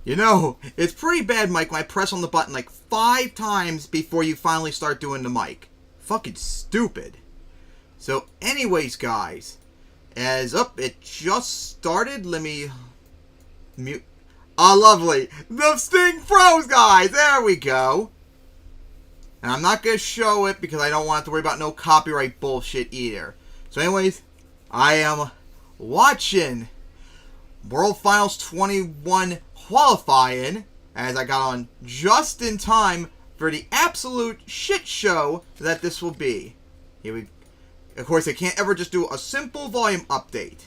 You know, it's pretty bad, Mike, when I press on the button like 5 times before you finally start doing the mic. Fucking stupid. So, anyways, guys, as up, it just started. Let me mute. Ah, lovely. The Sting froze, guys. There we go. And I'm not going to show it because I don't want to worry about no copyright bullshit either. So, anyways, I am watching World Finals 21 Qualifying, as I got on just in time for the absolute shit show that this will be. Here we, of course, I can't ever just do a simple volume update.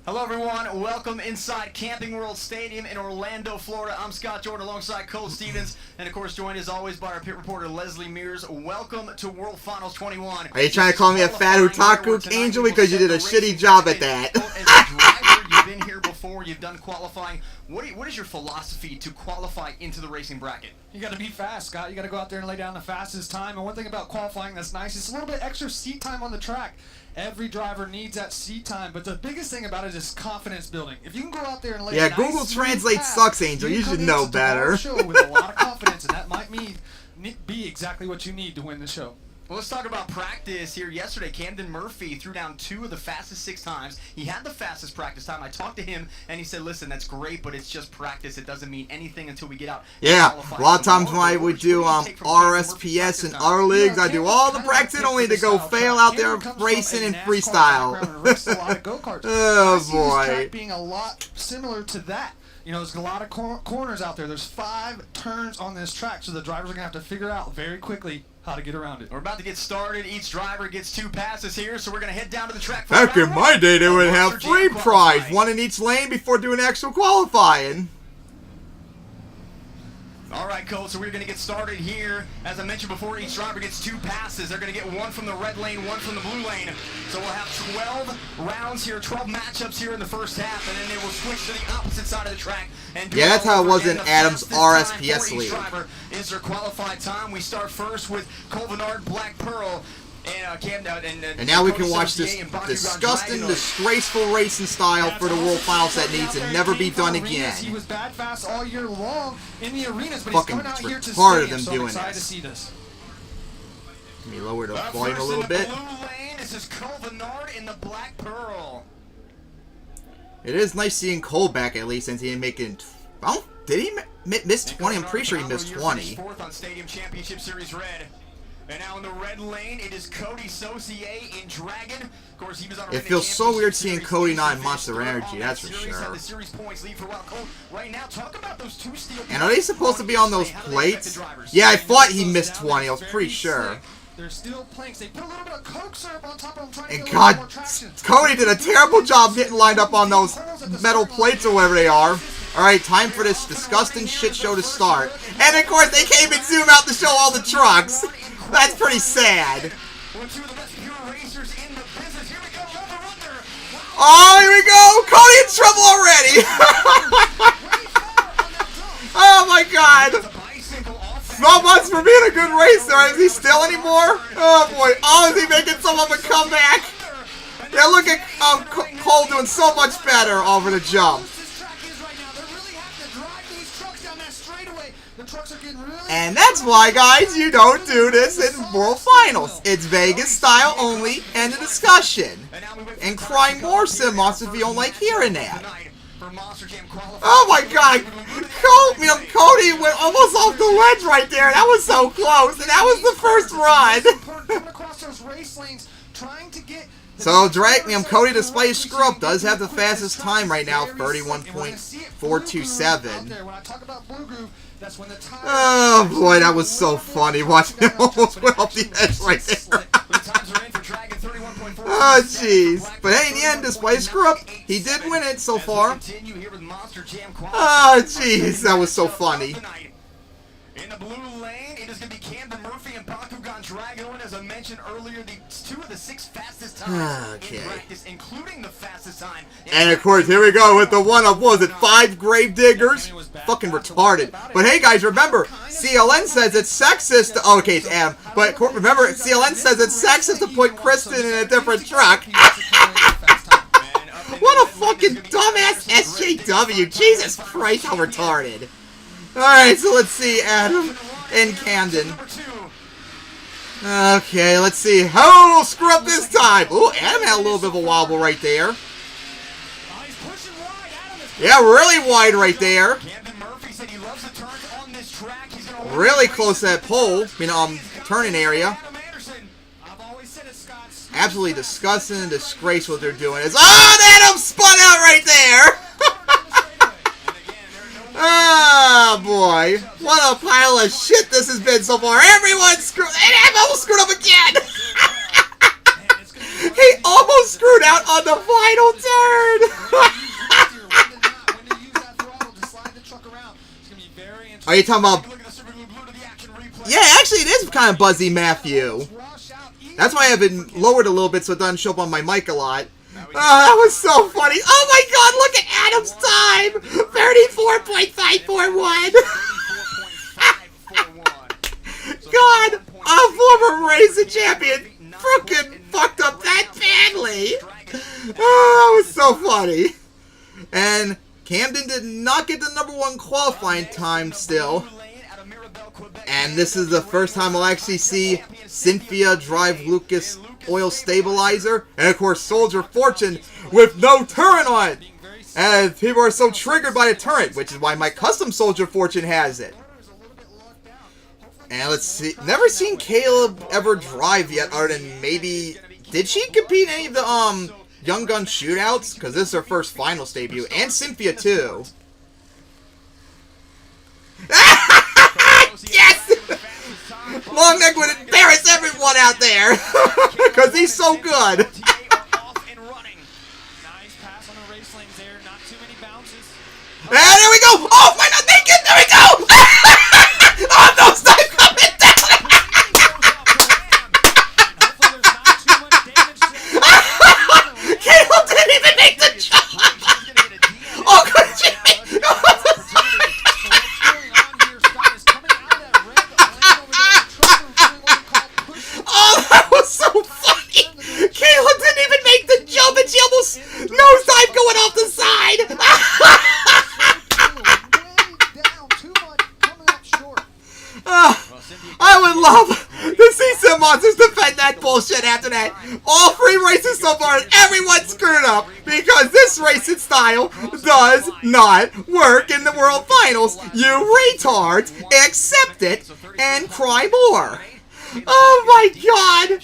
Hello everyone, welcome inside Camping World Stadium in Orlando, Florida. I'm Scott Jordan alongside Cole Stevens, and of course joined as always by our pit reporter Leslie Mears. Welcome to World Finals 21. Are you trying to call me a fat otaku, Angel, because you did a shitty job at that? As a driver, you've been here before, you've done qualifying. What is your philosophy to qualify into the racing bracket? You got to be fast, Scott. You got to go out there and lay down the fastest time. And one thing about qualifying that's nice is a little bit extra seat time on the track. Every driver needs that seat time, but the biggest thing about it is confidence building. If you can go out there and lay a nice, Google Translate sucks, Angel. You should know better. Show with a lot of confidence, and that might be exactly what you need to win the show. Well, let's talk about practice here. Yesterday, Camden Murphy threw down 2 of the fastest 6 times. He had the fastest practice time. I talked to him, and he said, listen, that's great, but it's just practice. It doesn't mean anything until we get out. Yeah, a lot of times when I would do RSPS and our leagues, I do all the practice only to go fail out there racing and freestyle. Oh, boy. Being a lot similar to that. You know, there's a lot of corners out there. There's 5 turns on this track, so the drivers are going to have to figure out very quickly how to get around it. We're about to get started. Each driver gets 2 passes here, so we're going to head down to the track. Back in my day, they would have 3 prize, 1 in each lane before doing actual qualifying. All right, Cole, so we're going to get started here. As I mentioned before, each driver gets 2 passes. They're going to get 1 from the red lane, 1 from the blue lane. So we'll have 12 rounds here, 12 matchups here in the first half, and then they will switch to the opposite side of the track. And yeah, that's how it was in Adam's RSPS league. Is their qualified time. We start first with Cole Vennard, Black Pearl. And now we can watch this disgusting, disgraceful racing style for the World Finals that needs to never be done again. He was bad fast all year long in the arenas, but fucking he's coming out here to retarded them so doing I'm excited this. to see this. Let me lower the volume a little bit. Blue lane, this is Cole Vennard in the Black Pearl. It is nice seeing Cole back at least, since he didn't make it. Oh, did he miss 20? I'm pretty sure he missed 20. 4th on Stadium Championship Series Red. And now in the red lane, it is Cody Saucier in Dragon. Of course, he was on it feels so weird seeing Cody not in Monster Energy, that's for sure. Right now, talk about those 2 steel. And are they supposed to be on those plates? Yeah, I thought he missed 20. I was pretty sure. They're steel planks. They put a little bit of Coke syrup on top of them, trying to and get God, more traction. Cody did a terrible job getting lined up on those metal plates or whatever they are. Alright, time for this disgusting shit show to start. And of course, they came and zoom out to show all the trucks. That's pretty sad. Oh, here we go! Cody in trouble already! Oh my God! So much for being a good racer. Is he still anymore? Oh boy! Oh, is he making some of a comeback? Yeah, look at Cole doing so much better over the jump. And that's why, guys, you don't do this in World Finals. It's Vegas style only, and a discussion. And cry more, Sim-Moss, if you don't like hearing that. Oh my God! Cody went almost off the ledge right there. That was so close, and that was the first run. So, Cody, despite his screw-up, does have the fastest time right now, 31.427. Oh boy, that was so funny watching him almost went off the edge right there. Oh jeez. But hey, in the end, despite his screw-up, he did win it so far. Oh jeez, that was so funny. In the blue lane, it is going to be Camden Murphy and Bakugan Dragon, as I mentioned earlier, the 2 of the 6 fastest times in practice, including the fastest time. And of course, here we go with the one of, what was it, 5 grave diggers? Fucking retarded. But hey guys, remember, CLN says it's sexist to, oh, okay, it's Adam. But remember, CLN says it's sexist to put Kristen in a different truck. What a fucking fucking dumbass SJW. Jesus Christ, how retarded. Alright, so let's see Adam and Camden. Okay, let's see. How will screw up this time? Ooh, Adam had a little bit of a wobble right there. Yeah, really wide right there. Really close to that pole. Turning area. Absolutely disgusting and disgrace what they're doing. It's Adam spun out right there. Ah, boy. What a pile of shit this has been so far. Everyone's screwed. And Adam almost screwed up again. He almost screwed out on the final turn. Are you talking about... Yeah, actually it is kind of buzzy, Matthew. That's why I've been lowered a little bit so it doesn't show up on my mic a lot. Oh, that was so funny. Oh my god, look at Adam's time! 34.541! God, a former racing champion frickin' fucked up that badly! Oh, that was so funny. And Camden did not get the #1 qualifying time still. And this is the first time I'll actually see Cynthia drive Lucas Oil Stabilizer. And of course Soldier Fortune with no turret on it. And people are so triggered by the turret, which is why my custom Soldier Fortune has it. And let's see. Never seen Caleb ever drive yet, other than maybe... Did she compete in any of the Young Gun shootouts? Because this is her first finals debut. And Cynthia too. Yes! Long Neck would embarrass everyone out there! Because he's so good! And there we go! Oh, my not naked! There we go! Oh, no, stop coming down! Caleb didn't even make the jump! Oh, good Jimmy! Oh, that was so funny! Caleb didn't even make the jump and she almost nosedive going off the side! I would love to see some monsters defend that bullshit after that. All 3 races so far, everyone's screwed up because this racing style does not work in the World Finals. You retards, accept it and cry more. Oh my god!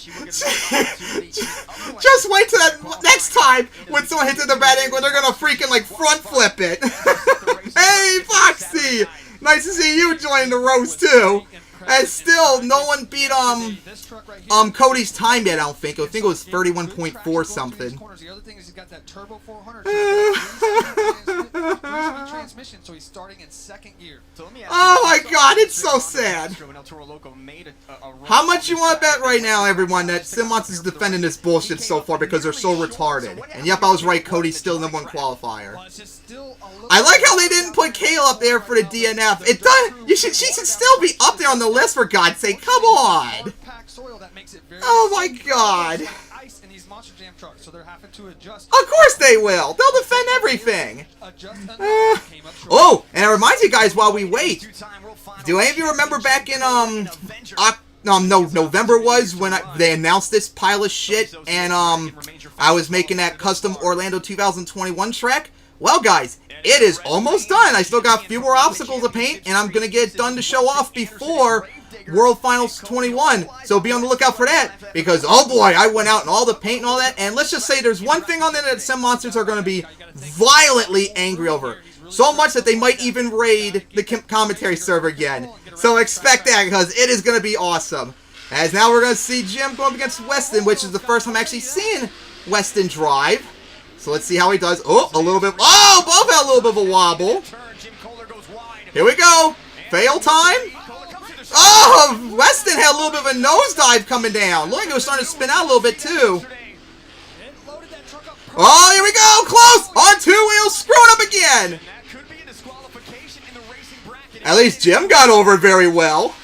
Just wait till that next time when someone hits it the bad angle, they're gonna freaking like front flip it. Hey Foxy! Nice to see you join the roast too. And still, no one beat Cody's time yet. I don't think. I think it was 31.4 something. Oh my god, it's so sad. How much you want to bet right now, everyone, that Simmons is defending this bullshit so far because they're so retarded? And yep, I was right. Cody's still the #1 qualifier. I like how they didn't put Kale up there for the DNF. It does. She should still be up there on the list, for God's sake. Come on. Oh my god. Of course they will. They'll defend everything. Oh, and it reminds you guys while we wait. Do any of you remember back in November was when they announced this pile of shit, and I was making that custom Orlando 2021 track? Well, guys, it is almost done. I still got a few more obstacles to paint, and I'm going to get it done to show off before World Finals 21. So be on the lookout for that, because, oh boy, I went out and all the paint and all that, and let's just say there's one thing on there that some monsters are going to be violently angry over. So much that they might even raid the commentary server again. So expect that, because it is going to be awesome. As now we're going to see Jim going up against Weston, which is the first time I'm actually seeing Weston drive. So let's see how he does. Oh, a little bit. Oh, both had a little bit of a wobble. Here we go. Fail time. Oh, Weston had a little bit of a nosedive coming down. Look, it was starting to spin out a little bit too. Oh, here we go. Close. On 2 wheels. Screwing up again. At least Jim got over it very well.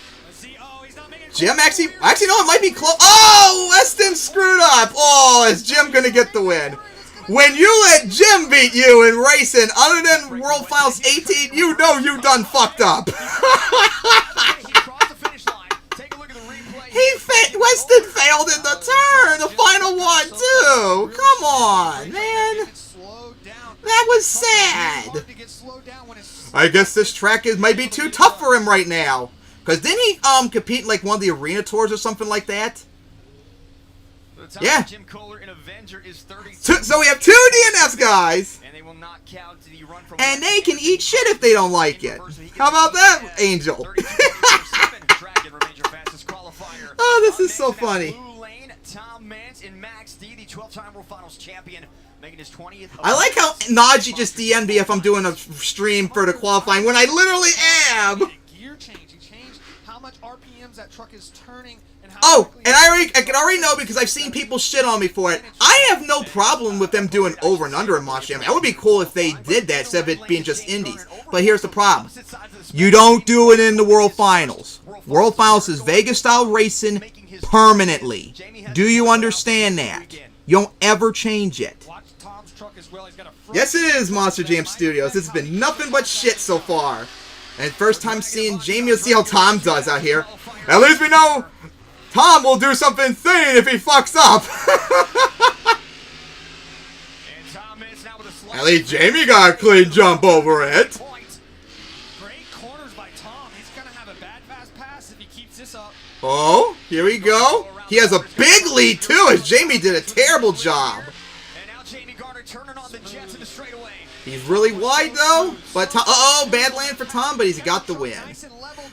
Jim actually no, it might be close. Oh, Weston screwed up. Oh, is Jim going to get the win? When you let Jim beat you in racing, other than World Finals 18, you know you done fucked up. Weston failed in the turn, the final one too. Come on, man. That was sad. I guess this track might be too tough for him right now. Cause didn't he compete in like one of the arena tours or something like that? Yeah. So we have 2 DNS guys. And they can eat shit if they don't like it. How about that, Angel? Oh, this is so funny. I like how Najee just DM'd me if I'm doing a stream for the qualifying when I literally am. Gear change. He changed how much RPMs that truck is turning. Oh, and I can already know because I've seen people shit on me for it. I have no problem with them doing over and under in Monster Jam. That would be cool if they did that instead of it being just indies. But here's the problem. You don't do it in the World Finals. World Finals is Vegas-style racing permanently. Do you understand that? You don't ever change it. Yes, it is Monster Jam Studios. This has been nothing but shit so far. And first time seeing Jamie, let's see how Tom does out here. At least we know Tom will do something insane if he fucks up. At least Jamie got a clean jump over it. Great corners by Tom. He's gonna have a bad fast pass if he keeps this up. Oh, here we go. He has a big lead too, as Jamie did a terrible job. He's really wide though, but Tom, bad land for Tom, but he's got the win.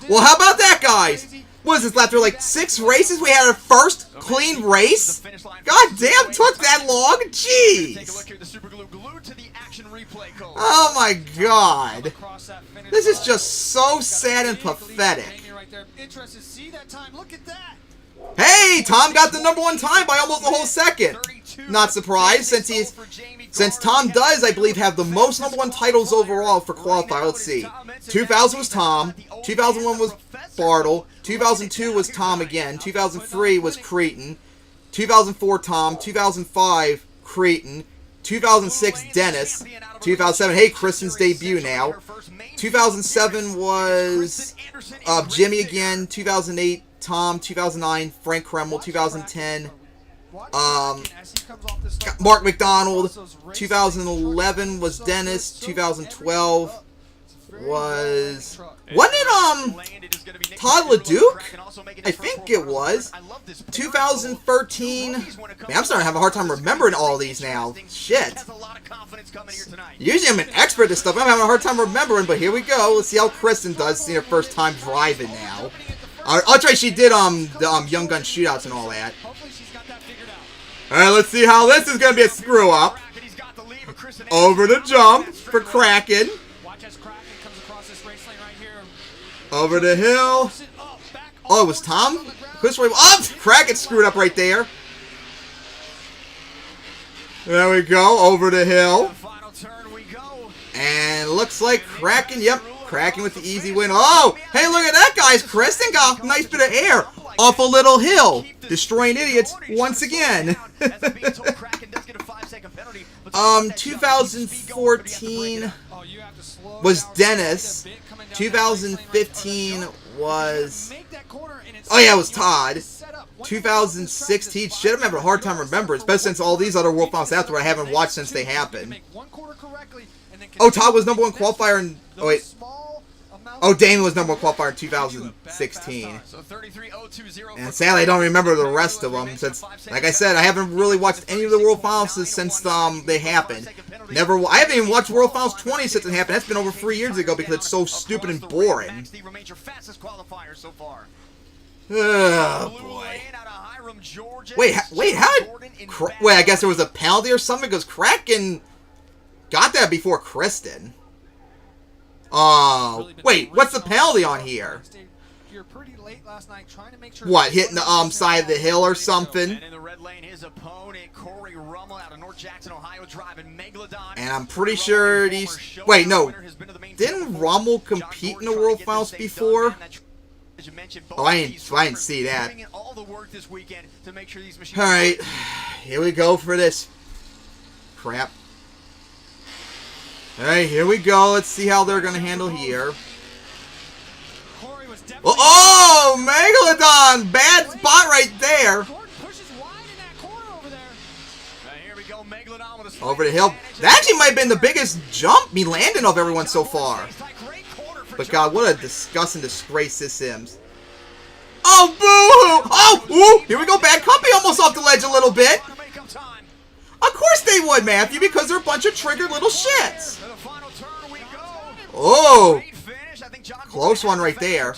Well, how about that, guys? What is this, after like 6 races, we had our first clean race? God damn, took that long? Jeez. Oh my god. This is just so sad and pathetic. Hey, Tom got the #1 time by almost a whole second. Not surprised, since Tom does, I believe, have the most #1 titles overall for qualifier. Let's see. 2000 was Tom. 2001 was Bartle. 2002 was Tom again. 2003 was Creighton. 2004 Tom. 2005 Creighton. 2006 Dennis. 2007, hey, Kristen's debut now. 2007 was Jimmy again. 2008 Tom. 2009 Frank Kreml. 2010 Mark McDonald. 2011 was Dennis. 2012 was... Wasn't it, Todd LeDuc? I think it was. 2013... Man, I'm starting to have a hard time remembering all these now. Shit. Usually I'm an expert at this stuff. I'm having a hard time remembering, but here we go. Let's see how Kristen does, seeing her first time driving now. I'll try. She did the Young Gun shootouts and all that. Alright, let's see how this is going to be a screw-up. Over the jump for Kraken. Over the hill. Oh, it was Tom? Oh, Kraken screwed up right there. There we go, over the hill. And looks like Kraken, yep, Kraken with the easy win. Oh, hey, look at that, guys. Kristen got a nice bit of air off a little hill. Destroying idiots once again. 2014 was Dennis. 2015 was... Oh yeah, it was Todd. 2016, shit, I'm having a hard time remembering, especially since all these other World Finals after I haven't watched since they happened. Oh, Todd was #1 qualifier in... Oh, wait. Oh, Damon was #1 qualifier in 2016. And sadly, I don't remember the rest of them, since, like I said, I haven't really watched any of the World Finals since they happened. I haven't even watched World Finals 20 since it happened. That's been over 3 years ago because it's so stupid and boring. Oh, boy. Wait, how did... Wait, I guess there was a penalty or something? Because Kraken got that before Kristen. Wait, what's the penalty on here? What, hitting the side of the hill or something? And I'm pretty sure these... Wait, no. Didn't Rommel compete in the World Finals before? Oh, I didn't see that. Alright, here we go for this crap. Alright, here we go. Let's see how they're going to handle here. Oh, Megalodon! Bad spot right there. Over the hill. That actually might have been the biggest jump me landing of everyone so far. But God, what a disgusting disgrace this is. Oh, boo-hoo! Oh, ooh, here we go. Bad company almost off the ledge a little bit. Of course they would, Matthew, because they're a bunch of triggered little shits. Oh, close one right there.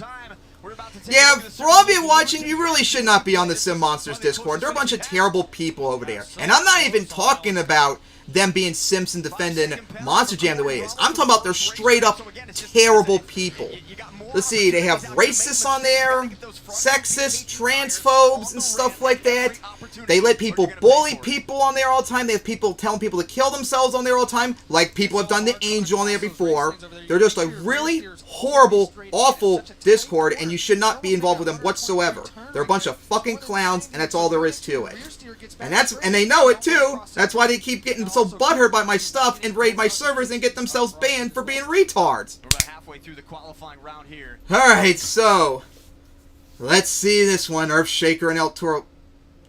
Yeah, for all of you watching, you really should not be on the Sim Monsters Discord. They're a bunch of terrible people over there. And I'm not even talking about them being simps and defending Monster Jam the way it is. I'm talking about they're straight up terrible people. Let's see, they have racists on there, sexist, transphobes, and stuff like that. They let people bully people on there all the time. They have people telling people to kill themselves on there all the time, like people have done to Angel on there before. They're just a really horrible, awful Discord, and you should not be involved with them whatsoever. They're a bunch of fucking clowns, and that's all there is to it. And they know it too. That's why they keep getting so butthurt by my stuff and raid my servers and get themselves banned for being retards. We're about halfway through the qualifying round here. Alright, so let's see this one. Earthshaker and El Toro.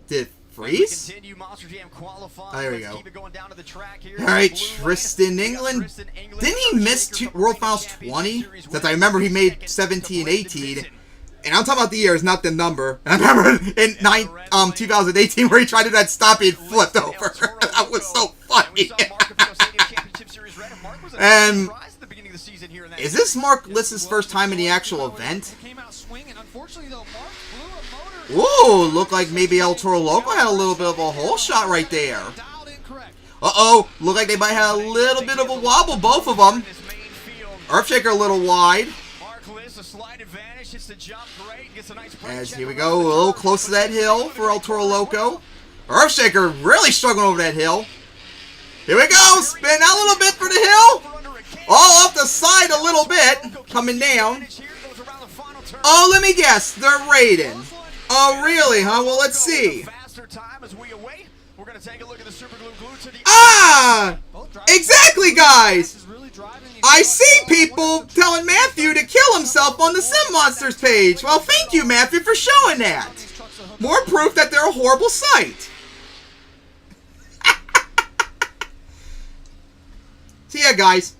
Did it freeze? Oh, there we go. Alright, Tristan England. Didn't he miss World Finals 20? Since I remember he made 17, 18. And I'm talking about the years, not the number. And I remember in 2018 where he tried to do that stop and flipped over. That was so funny. And is this Mark Liss's first time in the actual event? Ooh, looked like maybe El Toro Loco had a little bit of a hole shot right there. Uh-oh, looked like they might have a little bit of a wobble, both of them. Earthshaker a little wide. As here we go, a little close to that hill for El Toro Loco. Earthshaker really struggling over that hill. Here we go, spin out a little bit for the hill. All off the side a little bit, coming down. Oh, let me guess, they're raiding. Oh, really, huh? Well, let's see. Ah! Exactly, guys! I see people telling Matthew to kill himself on the Sim Monsters page. Well, thank you, Matthew, for showing that. More proof that they're a horrible site. So yeah, guys.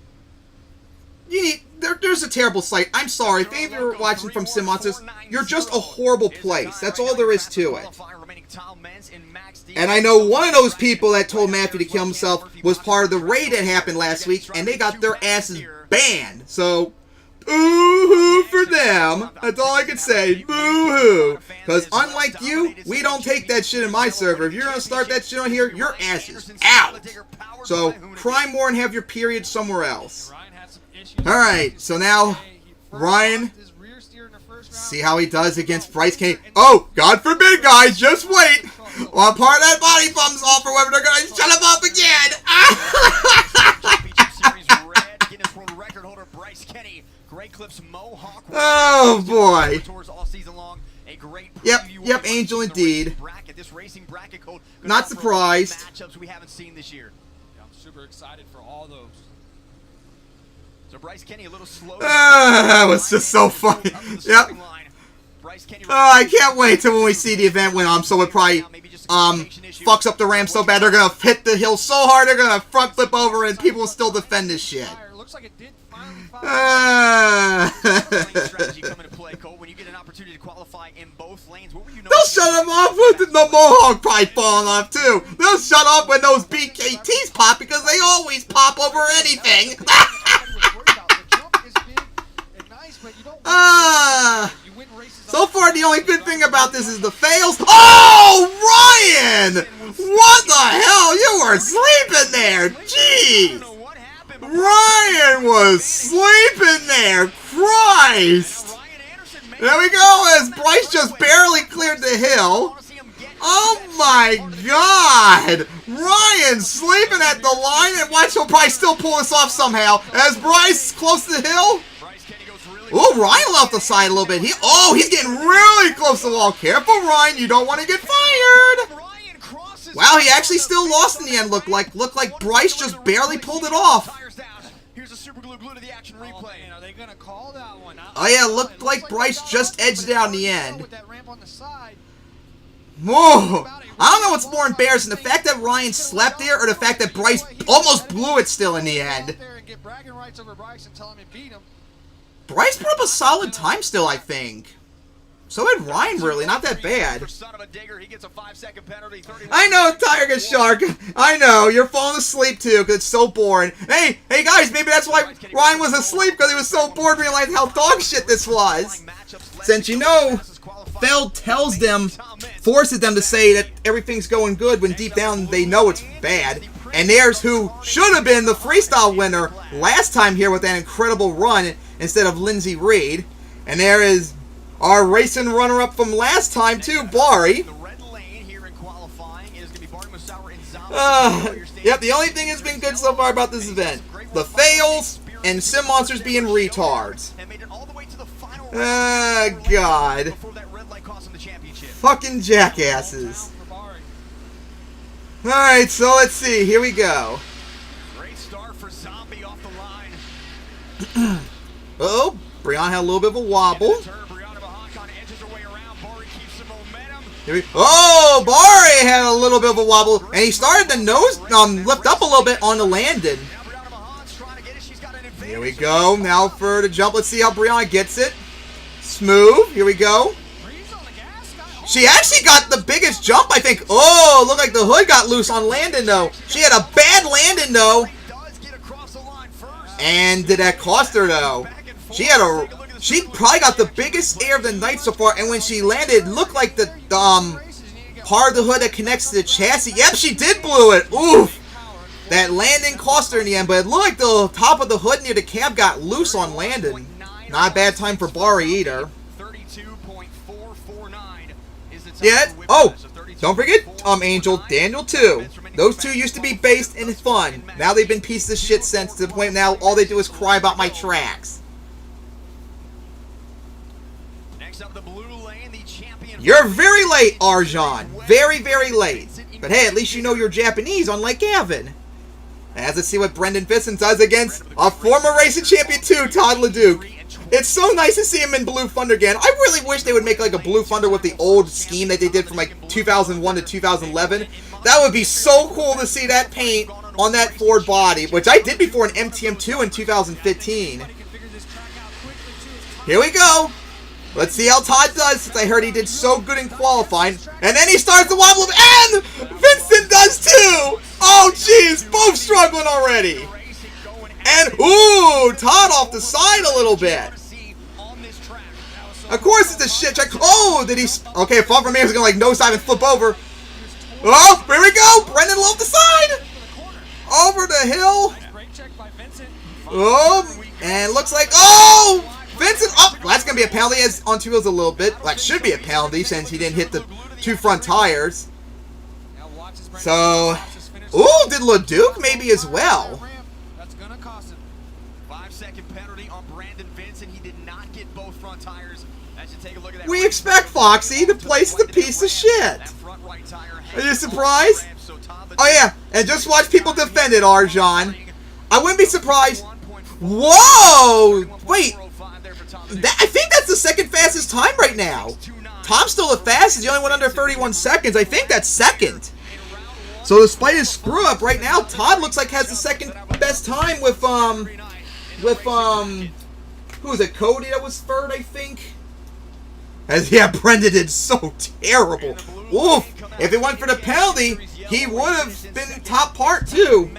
There's a terrible site. I'm sorry. If any of you are watching from Sim Monsters, you're just a horrible place. That's all there is to it. And I know one of those people that told Matthew to kill himself was part of the raid that happened last week, and they got their asses banned. So, boo-hoo for them. That's all I can say. Boo-hoo. Because unlike you, we don't take that shit in my server. If you're going to start that shit on here, your ass is out. So, cry more and have your period somewhere else. Alright, so now, Ryan, see how he does against Bryce Kenny. Oh, God forbid, guys, just wait. While part of that body thumbs off or whatever, they're going to shut him up again. Oh, boy. Yep, Angel indeed. Not surprised. I'm super excited for all those. So Bryce Kenny a little slow. That was just so funny. Yep. I can't wait till when we see the event went on. So it probably fucks up the ramp so bad they're gonna hit the hill so hard they're gonna front flip over and people will still defend this shit. Looks like it did They'll shut them off with the Mohawk probably falling off too. They'll shut off when those BKTs pop because they always pop over anything. So far, the only good thing about this is the fails. Oh, Ryan! What the hell? You were sleeping there. Jeez. Ryan was sleeping there. Christ. There we go, as Bryce just barely cleared the hill. Oh my God! Ryan sleeping at the line, and watch, he'll probably still pull this off somehow. As Bryce close to the hill. Oh, Ryan left the side a little bit. He's getting really close to the wall. Careful, Ryan, you don't want to get fired. Wow, he actually still lost in the end. Looked like Bryce just barely pulled it off. Here's a super glue to the action replay. Man, are they gonna call that one? Oh yeah, looked like Bryce just edged it out in the end. With that ramp on the side. Whoa! I don't know what's more embarrassing, the fact that Ryan slept there or the fact that Bryce almost blew it still in the end. Bryce put up a solid time still, I think. So did Ryan, really. Not that bad. I know, Tiger Shark. I know. You're falling asleep, too, because it's so boring. Hey, guys, maybe that's why Ryan was asleep, because he was so bored realizing how dog shit this was. Since, you know, Feld forces them to say that everything's going good when deep down they know it's bad. And there's who should have been the freestyle winner last time here with that incredible run instead of Lindsey Reed. And there is our racing runner-up from last time, too, Bari. Yep, the only thing that's been good so far about this event. The fails and Sim Monsters being retards. God. Fucking jackasses. Alright, so let's see. Here we go. Great start for Zombie off the line. Oh, Brianna had a little bit of a wobble. Oh, Bari had a little bit of a wobble, and he started to lift up a little bit on the landing. Here we go. Now for the jump. Let's see how Brianna gets it. Smooth. Here we go. She actually got the biggest jump, I think. Oh, looked like the hood got loose on landing, though. She had a bad landing, though. And did that cost her, though? She probably got the biggest air of the night so far, and when she landed, it looked like the part of the hood that connects to the chassis. Yep, she did blow it. Oof. That landing cost her in the end, but it looked like the top of the hood near the cab got loose on landing. Not a bad time for Bari either. Yeah. Oh, don't forget, Angel, Daniel too. Those two used to be based and fun. Now they've been pieces of shit since to the point now all they do is cry about my tracks. You're very late, Arjan. Very, very late. But hey, at least you know you're Japanese, unlike Gavin. As let's see what Brendan Vincent does against a former racing champion too, Todd LeDuc. It's so nice to see him in Blue Thunder again. I really wish they would make like a Blue Thunder with the old scheme that they did from like 2001 to 2011. That would be so cool to see that paint on that Ford body, which I did before in MTM2 in 2015. Here we go. Let's see how Todd does, since I heard he did so good in qualifying. And then he starts to wobble, and Vincent does too! Oh, jeez, both struggling already. And, ooh, Todd off the side a little bit. Of course it's a shit track. Oh, did he... Okay, if Fun from here is going to, like, nosedive and flip over. Oh, here we go. Brendan off the side. Over the hill. Oh, and looks like... Oh, Vincent... Oh, that's going to be a penalty as on two wheels a little bit. Like, should be a penalty since he didn't hit the two front tires. So... Ooh, did LeDuc maybe as well? That's gonna cost him. 5-second penalty on Brandon Vincent. He did not get both front tires. That should take a look at that. We expect Foxy to place the piece of shit. Are you surprised? Oh yeah, and just watch people defend it, Arjan. I wouldn't be surprised. Whoa! Wait, I think that's the second fastest time right now. Tom's still the fastest. He only went under 31 seconds. I think that's second. So despite his screw up right now, Todd looks like has the second best time with who is it? Cody that was third, I think. As yeah, Brendan did so terrible. Oof! If it went for the penalty, he would have been top part too.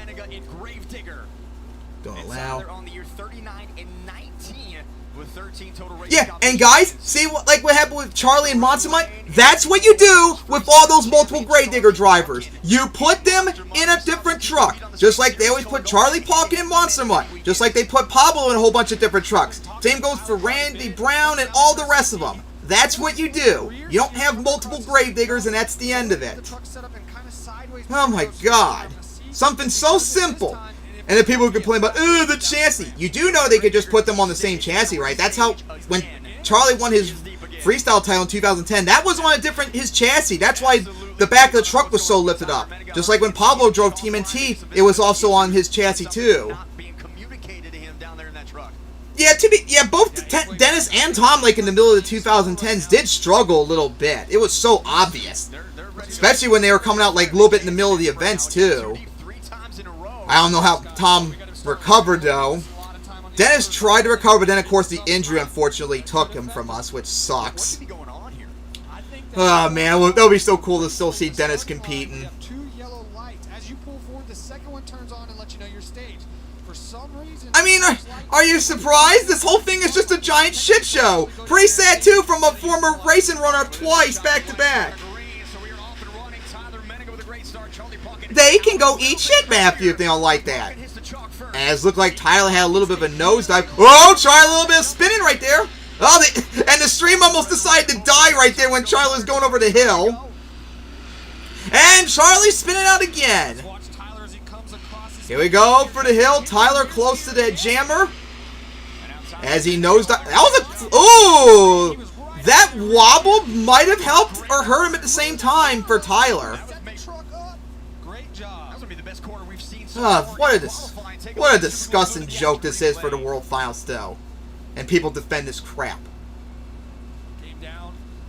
Don't allow. Yeah, and guys, see what happened with Charlie and Monsamite? That's what you do with all those multiple grave digger drivers. You put them in a different truck. Just like they always put Charlie Palkin and Monsamite. Just like they put Pablo in a whole bunch of different trucks. Same goes for Randy Brown and all the rest of them. That's what you do. You don't have multiple grave diggers and that's the end of it. Oh my god. Something so simple. And then people complain about, the chassis. You do know they could just put them on the same chassis, right? That's how, when Charlie won his freestyle title in 2010, that was on his chassis. That's why the back of the truck was so lifted up. Just like when Pablo drove Team NT, it was also on his chassis too. Yeah, both Dennis and Tom, like in the middle of the 2010s, did struggle a little bit. It was so obvious. Especially when they were coming out like a little bit in the middle of the events too. I don't know how Tom recovered though. Dennis tried to recover, but then of course the injury unfortunately took him from us, which sucks. Oh man, that would be so cool to still see Dennis competing. I mean, are you surprised? This whole thing is just a giant shit show. Pretty sad too from a former racing runner-up twice back to back. They can go eat shit, Matthew, if they don't like that. As looked like Tyler had a little bit of a nosedive. Oh, try a little bit of spinning right there. Oh, and the stream almost decided to die right there when Charlie was going over the hill. And Charlie's spinning out again. Here we go for the hill. Tyler close to that jammer. As he nosedived. That was a... Ooh! That wobble might have helped or hurt him at the same time for Tyler. What a disgusting joke this is for the World Finals still. And people defend this crap.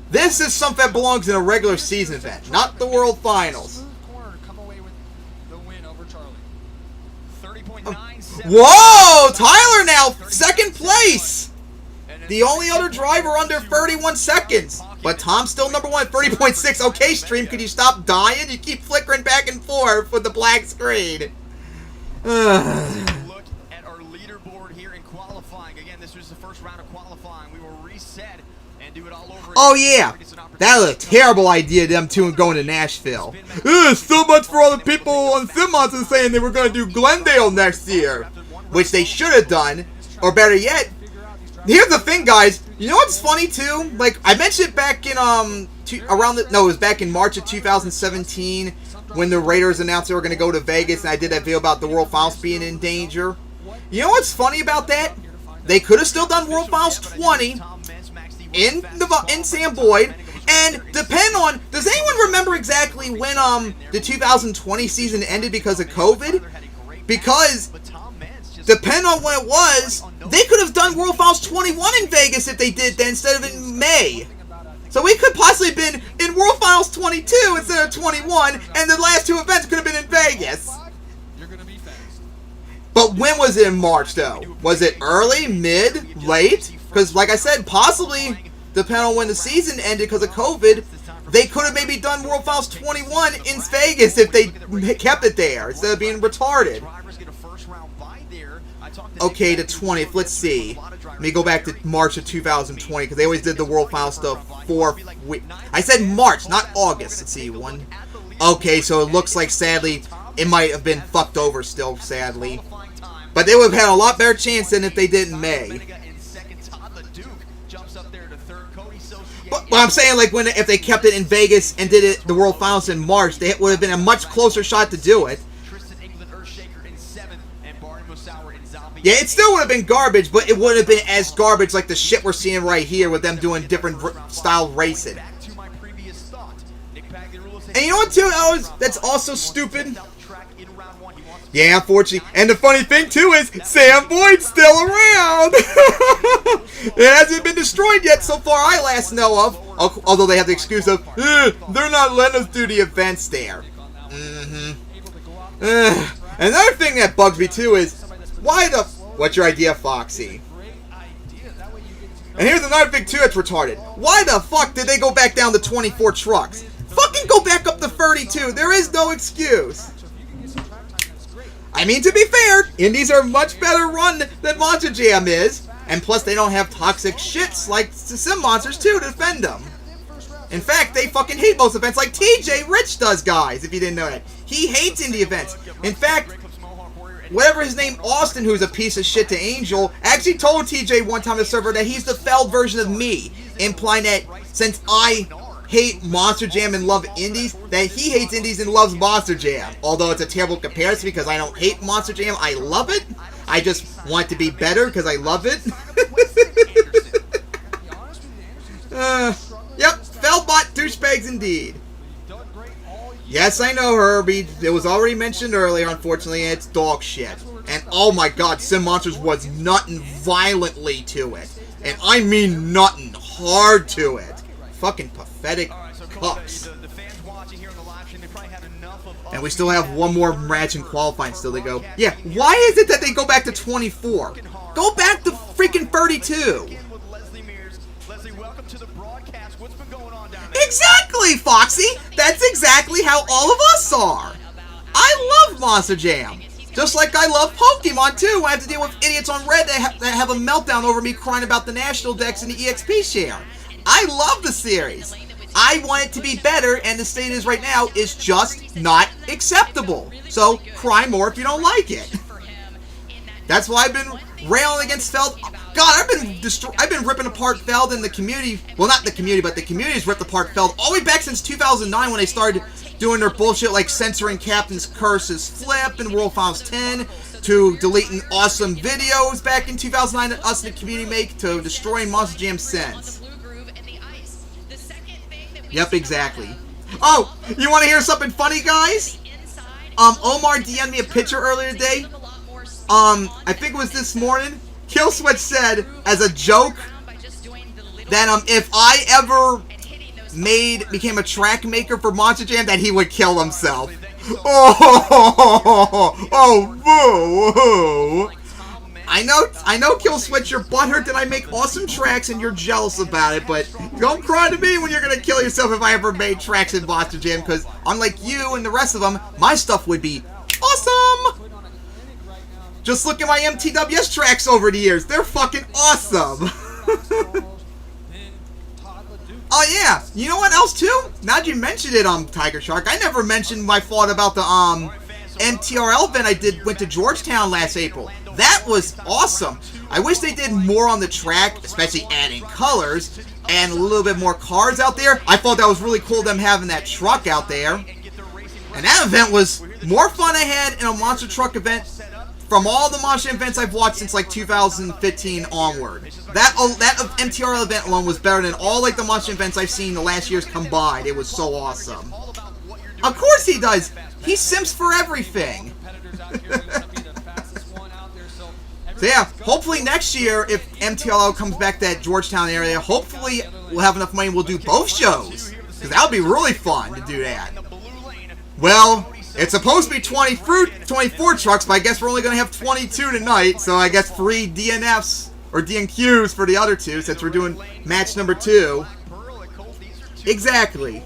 This is something that belongs in a regular season event, not the World Finals. Whoa! Tyler now second place! The only other driver under 31 seconds. But Tom's still number one at 30.6. Okay, stream, could you stop dying? You keep flickering back and forth with the black screen. Look at our leaderboard here in qualifying. Again, this was the first round of qualifying. We will reset and do it all over again. Oh yeah, that was a terrible idea, them two going to Nashville. So much for all the people on Simonson saying they were going to do Glendale next year, which they should have done, or better yet. Here's the thing, guys. You know what's funny too? Like I mentioned it back in it was back in March of 2017 when the Raiders announced they were going to go to Vegas, and I did that video about the World Finals being in danger. You know what's funny about that? They could have still done World Finals 20 in Sam Boyd, and depend on. Does anyone remember exactly when the 2020 season ended because of COVID? Because depend on when it was, they could have done World Finals 21 in Vegas if they did that instead of in May. So we could possibly have been in World Finals 22 instead of 21, and the last two events could have been in Vegas. But when was it in March, though? Was it early, mid, late? Because, like I said, possibly, depending on when the season ended because of COVID, they could have maybe done World Finals 21 in Vegas if they kept it there instead of being retarded. Okay, the 20th. Let's see. Let me go back to March of 2020 because they always did the World Finals stuff 4 weeks. I said March, not August. Let's see, one. Okay, so it looks like sadly it might have been fucked over still, sadly. But they would have had a lot better chance than if they did in May. But I'm saying, like, if they kept it in Vegas and did it the World Finals in March, they would have been a much closer shot to do it. Yeah, it still would have been garbage, but it wouldn't have been as garbage like the shit we're seeing right here with them doing different style racing. And you know what, too? That's also stupid. Yeah, unfortunately. And the funny thing, too, is Sam Boyd's still around. It hasn't been destroyed yet so far I last know of. Although they have the excuse of, they're not letting us do the events there. Another thing that bugs me, too, is, what's your idea, Foxy? And here's another thing, too, that's retarded. Why the fuck did they go back down to 24 trucks? Fucking go back up to 32. There is no excuse. I mean, to be fair, Indies are much better run than Monster Jam is. And plus, they don't have toxic shits like Sim Monsters, too, to defend them. In fact, they fucking hate most events like TJ Rich does, guys, if you didn't know that. He hates indie events. In fact, whatever his name, Austin, who's a piece of shit to Angel, actually told TJ one time on the server that he's the felled version of me, implying that since I hate Monster Jam and love indies, that he hates indies and loves Monster Jam. Although it's a terrible comparison because I don't hate Monster Jam, I love it. I just want it to be better because I love it. Yep, Feldbot douchebags indeed. Yes, I know, Herbie. It was already mentioned earlier, unfortunately, and it's dog shit. And oh my god, Sim Monsters was nutting violently to it. And I mean nutting hard to it. Fucking pathetic cucks. And we still have one more match in qualifying still to go. Yeah, why is it that they go back to 24? Go back to freaking 32. Exactly, Foxy! That's exactly how all of us are! I love Monster Jam! Just like I love Pokemon too, I have to deal with idiots on Red that have a meltdown over me crying about the National Dex and the EXP share. I love the series! I want it to be better, and the state it is right now is just not acceptable. So, cry more if you don't like it. That's why I've been railing against Feld. God, I've been ripping apart Feld in the community. Well, not the community, but the community's ripped apart Feld all the way back since 2009 when they started doing their bullshit like censoring Captain's Curse's Flip and World Finals 10, to deleting awesome videos back in 2009 that us in the community make, to destroying Monster Jam since. Yep, exactly. Oh, you want to hear something funny, guys? Omar DM'd me a picture earlier today. I think it was this morning. Killswitch said, as a joke, that if I ever became a track maker for Monster Jam, that he would kill himself. Oh, boo! I know, Killswitch, you're butthurt that I make awesome tracks and you're jealous about it, but don't cry to me when you're gonna kill yourself if I ever made tracks in Monster Jam, because unlike you and the rest of them, my stuff would be awesome! Just look at my MTWS tracks over the years, they're fucking awesome! Oh yeah, you know what else too? Now that you mentioned it, Tiger Shark, I never mentioned my thought about the, MTRL event I went to Georgetown last April. That was awesome. I wish they did more on the track, especially adding colors, and a little bit more cars out there. I thought that was really cool, them having that truck out there. And that event was more fun I had in a monster truck event from all the monster events I've watched since like 2015 onward. That MTRL event alone was better than all like the monster events I've seen the last years combined. It was so awesome. Of course he does. He simps for everything. So yeah, hopefully next year, if MTLO comes back to that Georgetown area, hopefully we'll have enough money and we'll do both shows. Because that would be really fun to do that. Well, it's supposed to be 24 trucks, but I guess we're only going to have 22 tonight. So I guess 3 DNFs, or DNQs for the other 2, since we're doing match number 2. Exactly.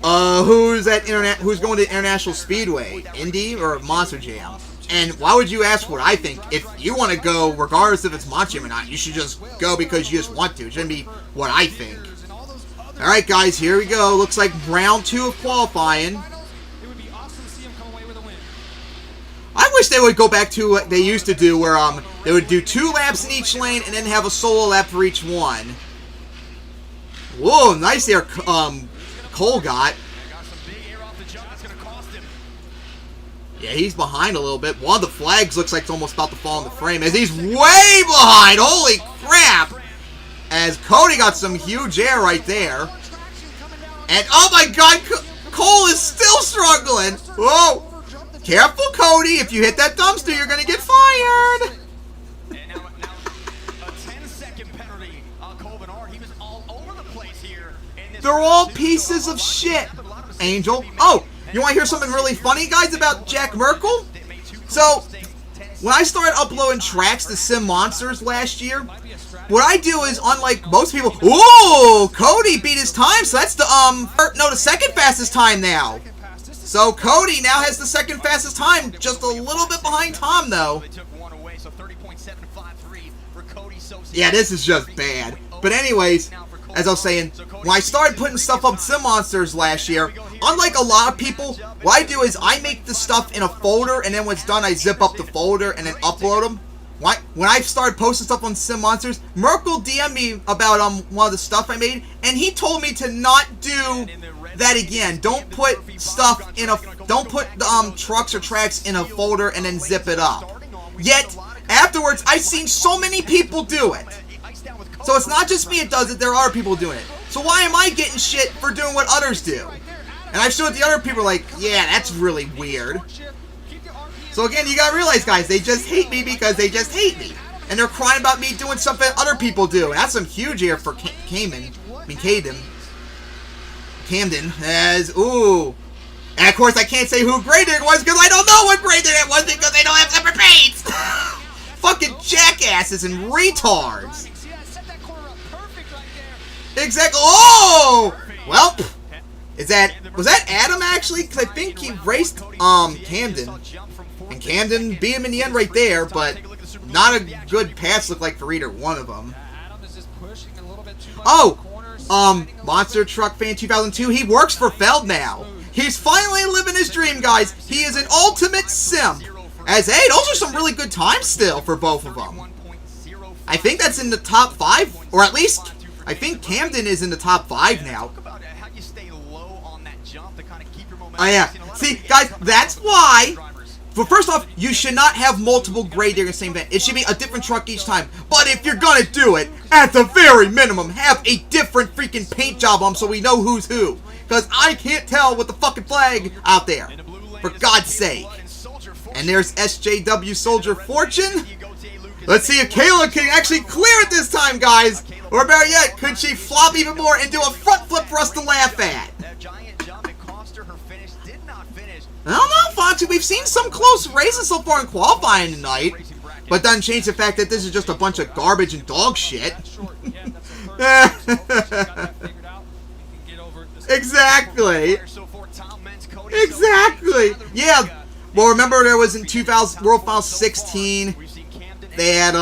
Who's going to International Speedway? Indy or Monster Jam? And why would you ask what I think? If you want to go, regardless if it's Monster Jam or not, you should just go because you just want to. It shouldn't be what I think. Alright guys, here we go. Looks like round 2 of qualifying. I wish they would go back to what they used to do, where they would do 2 laps in each lane and then have a solo lap for each one. Whoa, nice there, Cole got. Yeah, he's behind a little bit. One of the flags looks like it's almost about to fall in the frame as he's way behind. Holy crap! As Cody got some huge air right there. And oh my god, Cole is still struggling. Whoa! Careful, Cody. If you hit that dumpster, you're going to get fired. They're all pieces of shit, Angel. Oh, you want to hear something really funny, guys, about Jack Merkel? So, when I started uploading tracks to Sim Monsters last year, what I do is, unlike most people, ooh, Cody beat his time, so that's the, the second fastest time now. So, Cody now has the second fastest time, just a little bit behind Tom, though. Yeah, this is just bad. But anyways, as I was saying, when I started putting stuff up Sim Monsters last year, unlike a lot of people, what I do is I make the stuff in a folder, and then when it's done, I zip up the folder and then upload them. When I started posting stuff on Sim Monsters, Merkel DM'd me about one of the stuff I made, and he told me to not do that again. Don't put stuff in don't put trucks or tracks in a folder and then zip it up. Yet afterwards, I've seen so many people do it. So it's not just me that does it, there are people doing it. So why am I getting shit for doing what others do? And I showed the other people like, yeah, that's really weird. So again, you gotta realize, guys, they just hate me because they just hate me. And they're crying about me doing something other people do. And that's some huge air for Camden. As, ooh. And of course, I can't say who Grayddigger was because I don't know what Grayddigger was because they don't have separate paints. Fucking jackasses and retards. Exactly. Oh! Well, was that Adam actually? Because I think he raced Camden. And Camden beat him in the end right there, but not a good pass looked like for either one of them. Oh! Monster Truck Fan 2002, he works for Feld now. He's finally living his dream, guys. He is an ultimate simp. As, hey, those are some really good times still for both of them. I think that's in the top 5, or at least, I think Camden is in the top 5 now. Oh yeah, see, guys, that's why. But first off, you should not have multiple Grayddigger in the same event. It should be a different truck each time. But if you're gonna do it, at the very minimum, have a different freaking paint job on them so we know who's who. Because I can't tell with the fucking flag out there. For God's sake. And there's SJW Soldier Fortune. Let's see if Kayla can actually clear it this time, guys. Or better yet, could she flop even more and do a front flip for us to laugh at? I don't know, Foxy. We've seen some close races so far in qualifying tonight. But doesn't change the fact that this is just a bunch of garbage and dog shit. Exactly. Exactly. Yeah. Well, remember there was in 2000 World Finals 16. They had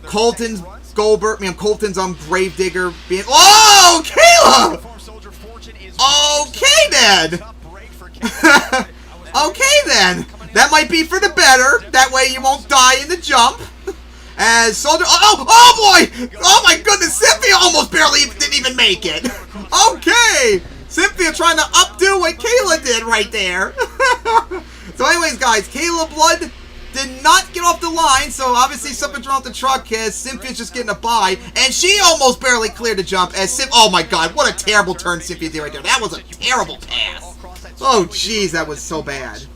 Colton's Gravedigger being. Oh, Kayla! Okay then. Okay then. That might be for the better. That way you won't die in the jump. As Soldier. Oh boy! Oh my goodness! Cynthia almost barely didn't even make it. Okay. Cynthia trying to updo what Kayla did right there. So anyways, guys, Kayla Blood did not get off the line, so obviously something's wrong with the truck as Cynthia's just getting a bye, and she almost barely cleared the jump as oh my god, what a terrible turn Cynthia did right there. That was a terrible pass. Oh jeez, that was so bad.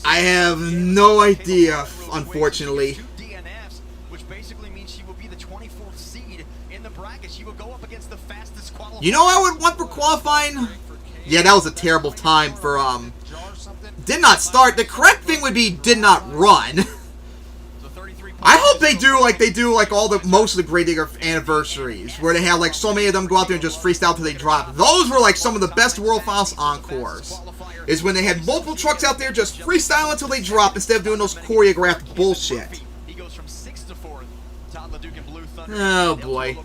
I have no idea, unfortunately. You know what I would want for qualifying? Yeah, that was a terrible time for, did not start. The correct thing would be did not run. I hope they do like most of the Grayddigger anniversaries, where they have like so many of them go out there and just freestyle till they drop. Those were like some of the best World Finals encores. Is when they had multiple trucks out there just freestyle until they drop instead of doing those choreographed bullshit. Oh boy.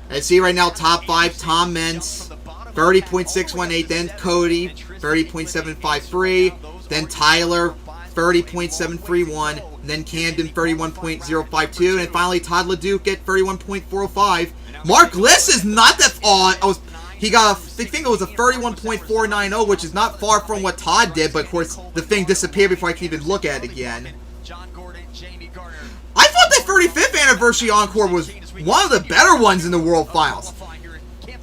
I see right now top 5, Tom Mentz, 30.618, then Cody, 30.753, then Tyler, 30.731, then Camden, 31.052, and finally Todd LeDuc at 31.405. Mark Liss is not that he got I think it was a 31.490, which is not far from what Todd did, but of course the thing disappeared before I can even look at it again. I thought that 35th anniversary encore was one of the better ones in the World Finals.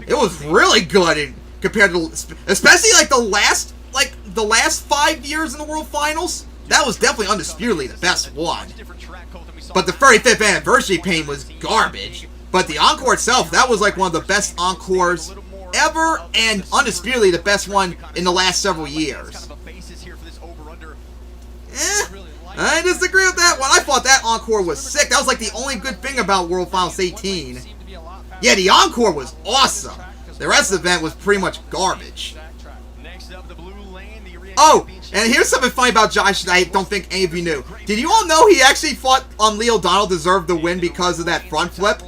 It was really good compared to, especially like the last 5 years in the World Finals. That was definitely undisputedly the best one. But the 35th anniversary paint was garbage. But the encore itself, that was like one of the best encores ever, and undisputedly the best one in the last several years. I disagree with that one. I thought that encore was sick. That was like the only good thing about World Finals 18. Yeah, the encore was awesome. The rest of the event was pretty much garbage. Oh, and here's something funny about Josh that I don't think any of you knew. Did you all know he actually thought Lee O'Donnell deserved the win because of that front flip?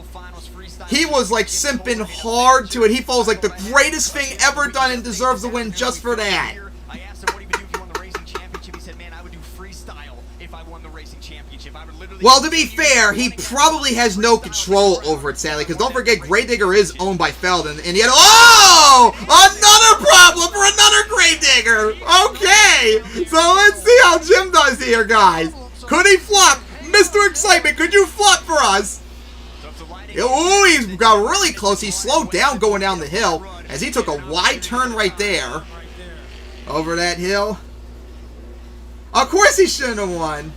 He was like simping hard to it. He thought it was like the greatest thing ever done and deserves the win just for that. Well, to be fair, he probably has no control over it, sadly, because don't forget, Grayddigger is owned by Feld, and yet, oh! Another problem for another Grayddigger! Okay! So let's see how Jim does here, guys. Could he flop? Mr. Excitement, could you flop for us? Oh, he got really close. He slowed down going down the hill as he took a wide turn right there. Over that hill. Of course he shouldn't have won.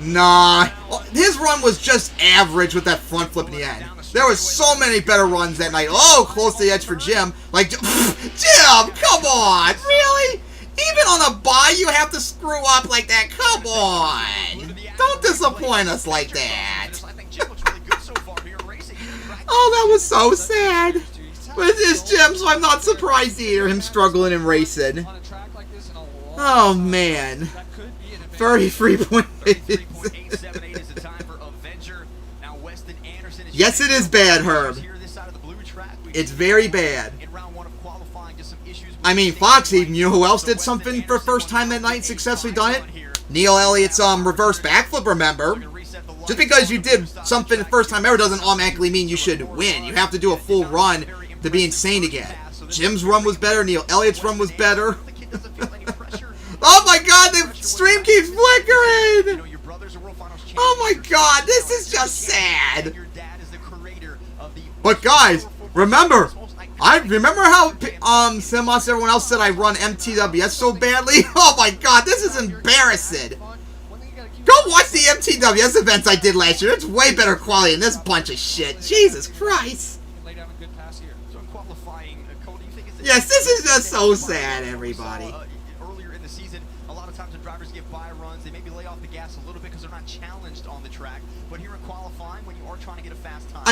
Nah. His run was just average with that front flip in the end. There was so many better runs that night. Oh, close to the edge for Jim. Like, Jim, come on. Really? Even on a bye, you have to screw up like that. Come on. Don't disappoint us like that. Oh, that was so sad. But it's Jim, so I'm not surprised to hear him struggling and racing. Oh, man. 33.8. Yes, it is bad, Herb. It's very bad. I mean, Foxy, you know who else did something for the first time that night and successfully done it? Neil Elliott's reverse backflip, remember? Just because you did something the first time ever doesn't automatically mean you should win. You have to do a full run to be insane again. Jim's run was better. Neil Elliott's run was better. Oh my god, the stream keeps flickering! Oh my god, this is just sad. But guys, remember, I remember how Simos, everyone else said I run MTWS so badly? Oh my god, this is embarrassing. Go watch the MTWS events I did last year. It's way better quality than this bunch of shit. Jesus Christ. Yes, this is just so sad, everybody. Earlier in the season, a lot of times when drivers get by runs, they maybe lay off the gas a little bit because they're not challenged on the track. But here in qualifying, when you are trying to get a fast time,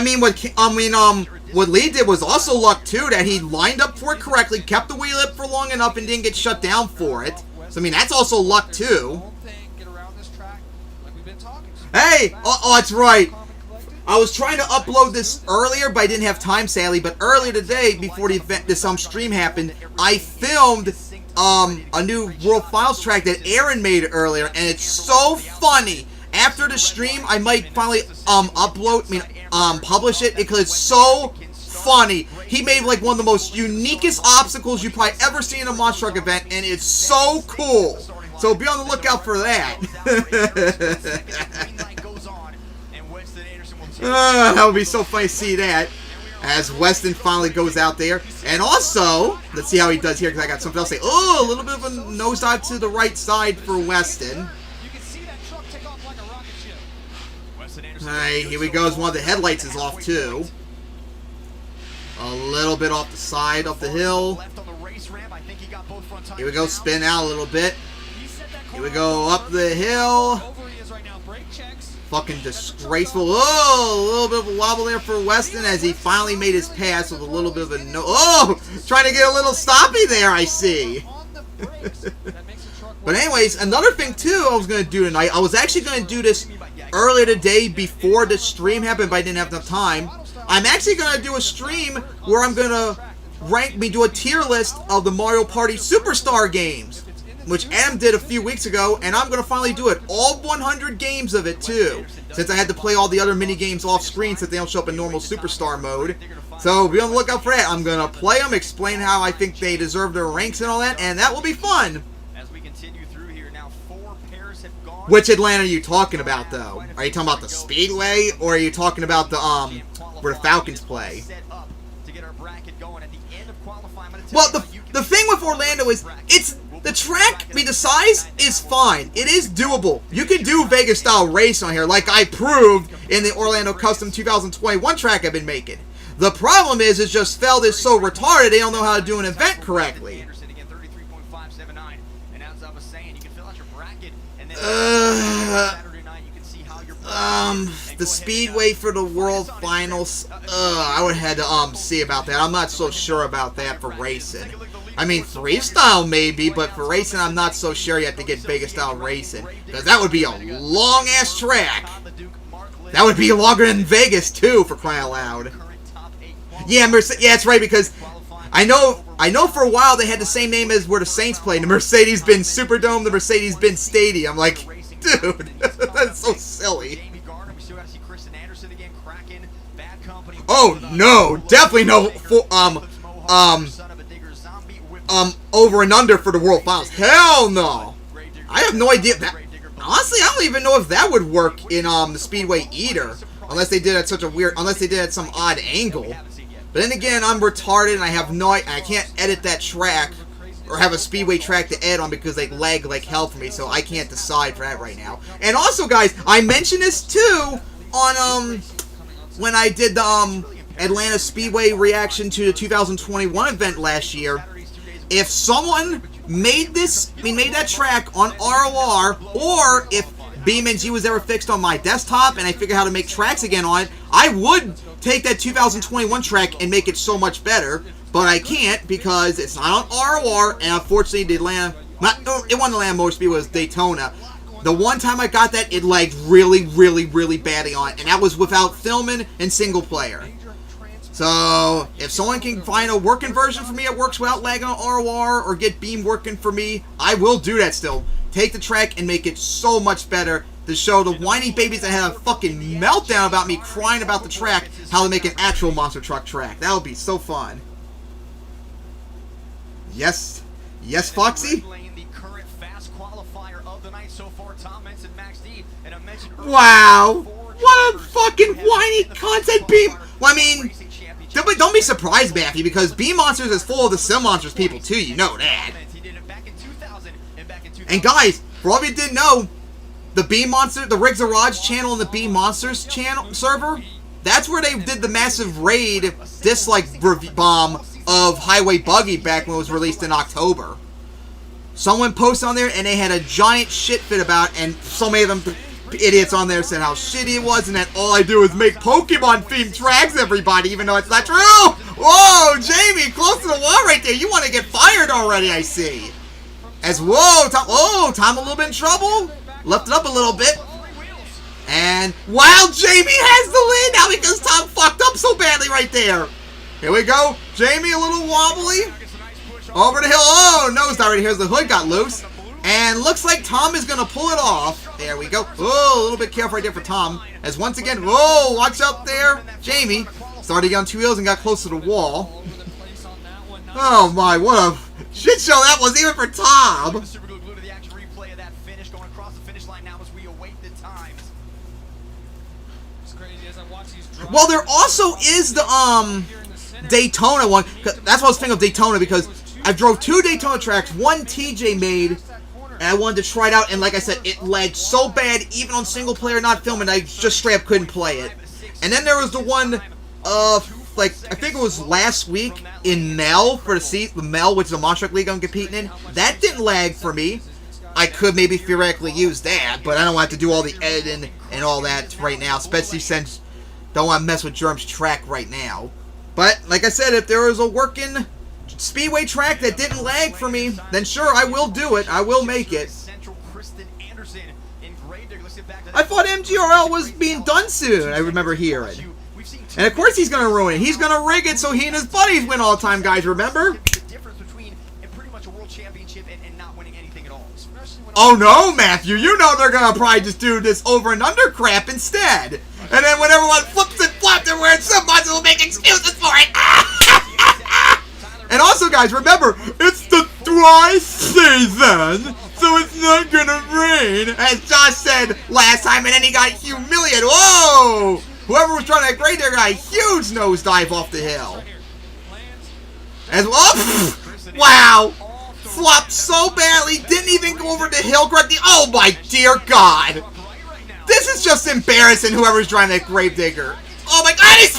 what Lee did was also luck too, that he lined up for it correctly, kept the wheel up for long enough, and didn't get shut down for it. So I mean, that's also luck too. Hey, that's right. I was trying to upload this earlier, but I didn't have time, sadly. But earlier today, before the event, this stream happened, I filmed a new World Finals track that Aaron made earlier, and it's so funny. After the stream, I might finally publish it because it's so funny. He made like one of the most uniquest obstacles you've probably ever seen in a monster truck event, and it's so cool. So be on the lookout for that. That would be so funny to see that as Weston finally goes out there. And also, let's see how he does here because I got something else to say. Oh, a little bit of a nosedive to the right side for Weston. Alright, here we go. One of the headlights is off too. A little bit off the side, up the hill. Here we go, spin out a little bit. Here we go, up the hill. Fucking disgraceful. Oh, a little bit of a wobble there for Weston as he finally made his pass with a little bit of a no. Oh, trying to get a little stoppy there, I see. But anyways, another thing too I was going to do tonight. I was actually going to do this earlier today before the stream happened, but I didn't have enough time. I'm actually going to do a stream where I'm going to do a tier list of the Mario Party Superstar games, which Adam did a few weeks ago, and I'm going to finally do it. All 100 games of it, too, since I had to play all the other mini-games off-screen since they don't show up in normal Superstar mode. So be on the lookout for that. I'm going to play them, explain how I think they deserve their ranks and all that, and that will be fun. Which Atlanta are you talking about, though? Are you talking about the Speedway, or are you talking about the, where the Falcons play? Well, the thing with Orlando is, it's... The track, I mean, the size is fine. It is doable. You can do Vegas-style race on here, like I proved in the Orlando Custom 2021 track I've been making. The problem is, it's just Feld is so retarded, they don't know how to do an event correctly. The Speedway for the World Finals, I would have had to see about that. I'm not so sure about that for racing. I mean, freestyle maybe, but for racing, I'm not so sure you have to get Vegas-style racing. Because that would be a long-ass track. That would be longer than Vegas, too, for crying out loud. Yeah, yeah, that's right, because I know for a while they had the same name as where the Saints played. The Mercedes-Benz Superdome, the Mercedes-Benz Stadium. I'm like, dude, that's so silly. Oh, no, definitely no, over and under for the World Finals. Hell no. I have no idea that. Honestly, I don't even know if that would work in the Speedway either, unless they did it at unless they did it at some odd angle. But then again, I'm retarded and I can't edit that track or have a Speedway track to edit on because they lag like hell for me, so I can't decide for that right now. And also, guys, I mentioned this too on when I did the Atlanta Speedway reaction to the 2021 event last year. If someone made that track on ROR, or if BeamNG was ever fixed on my desktop and I figured out how to make tracks again on it, I would take that 2021 track and make it so much better. But I can't because it's not on ROR, and unfortunately, it wasn't Atlanta Motor Speedway, it was Daytona. The one time I got that, it lagged really, really, really badly on it, and that was without filming and single player. So, if someone can find a working version for me that works without lagging on ROR, or get Beam working for me, I will do that still. Take the track and make it so much better to show the whiny babies that had a fucking meltdown about me crying about the track, how to make an actual monster truck track. That would be so fun. Yes. Yes, Foxy? Wow. What a fucking whiny content Beam. Well, I mean, don't be surprised, Matthew, because Beam Monsters is full of the Sim Monsters people, too. You know that. And guys, for all of you that didn't know, the Beam Monster, the Riggs Garage channel and the Beam Monsters channel server, that's where they did the massive raid dislike bomb of Highway Buggy back when it was released in October. Someone posted on there and they had a giant shit fit about it, and so many of them idiots on there said how shitty it was and that all I do is make Pokemon themed tracks, everybody, even though it's not true. Whoa, Jamie, close to the wall right there. You want to get fired already, I see. As whoa, Tom a little bit in trouble. Left it up a little bit. And wow, Jamie has the lead now because Tom fucked up so badly right there. Here we go. Jamie a little wobbly. Over the hill. Oh, nose dive right here. The hood got loose. And looks like Tom is going to pull it off. There we go. Oh, a little bit careful right there for Tom. As once again, whoa, watch out there. Jamie started to get on two wheels and got close to the wall. Oh my, what a shit show that was even for Tom. Well, there also is the Daytona one. That's what I was thinking of Daytona, because I drove two Daytona tracks. One TJ made, and I wanted to try it out. And like I said, it lagged so bad, even on single player, not filming, I just straight up couldn't play it. And then there was the one, like I think it was last week in Mel for the Mel, which is a Monster Truck League I'm competing in. That didn't lag for me. I could maybe theoretically use that, but I don't want to do all the editing and all that right now, especially since don't want to mess with Germ's track right now. But, like I said, if there was a working Speedway track that didn't lag for me, then sure, I will do it. I will make it. I thought MGRL was being done soon, I remember hearing. And of course he's going to ruin it. He's going to rig it so he and his buddies win all the time, guys, remember? Oh no, Matthew, you know they're going to probably just do this over and under crap instead. And then when everyone flips and flaps, they're wearing somebody will make excuses for it. And also, guys, remember, it's the dry season, so it's not gonna rain, as Josh said last time, and then he got humiliated. Whoa! Whoever was trying to grade there got a huge nosedive off the hill. As well, wow! Flopped so badly, didn't even go over the hill correctly. Oh my dear God! This is just embarrassing, whoever's driving that Gravedigger. Oh my God, he's...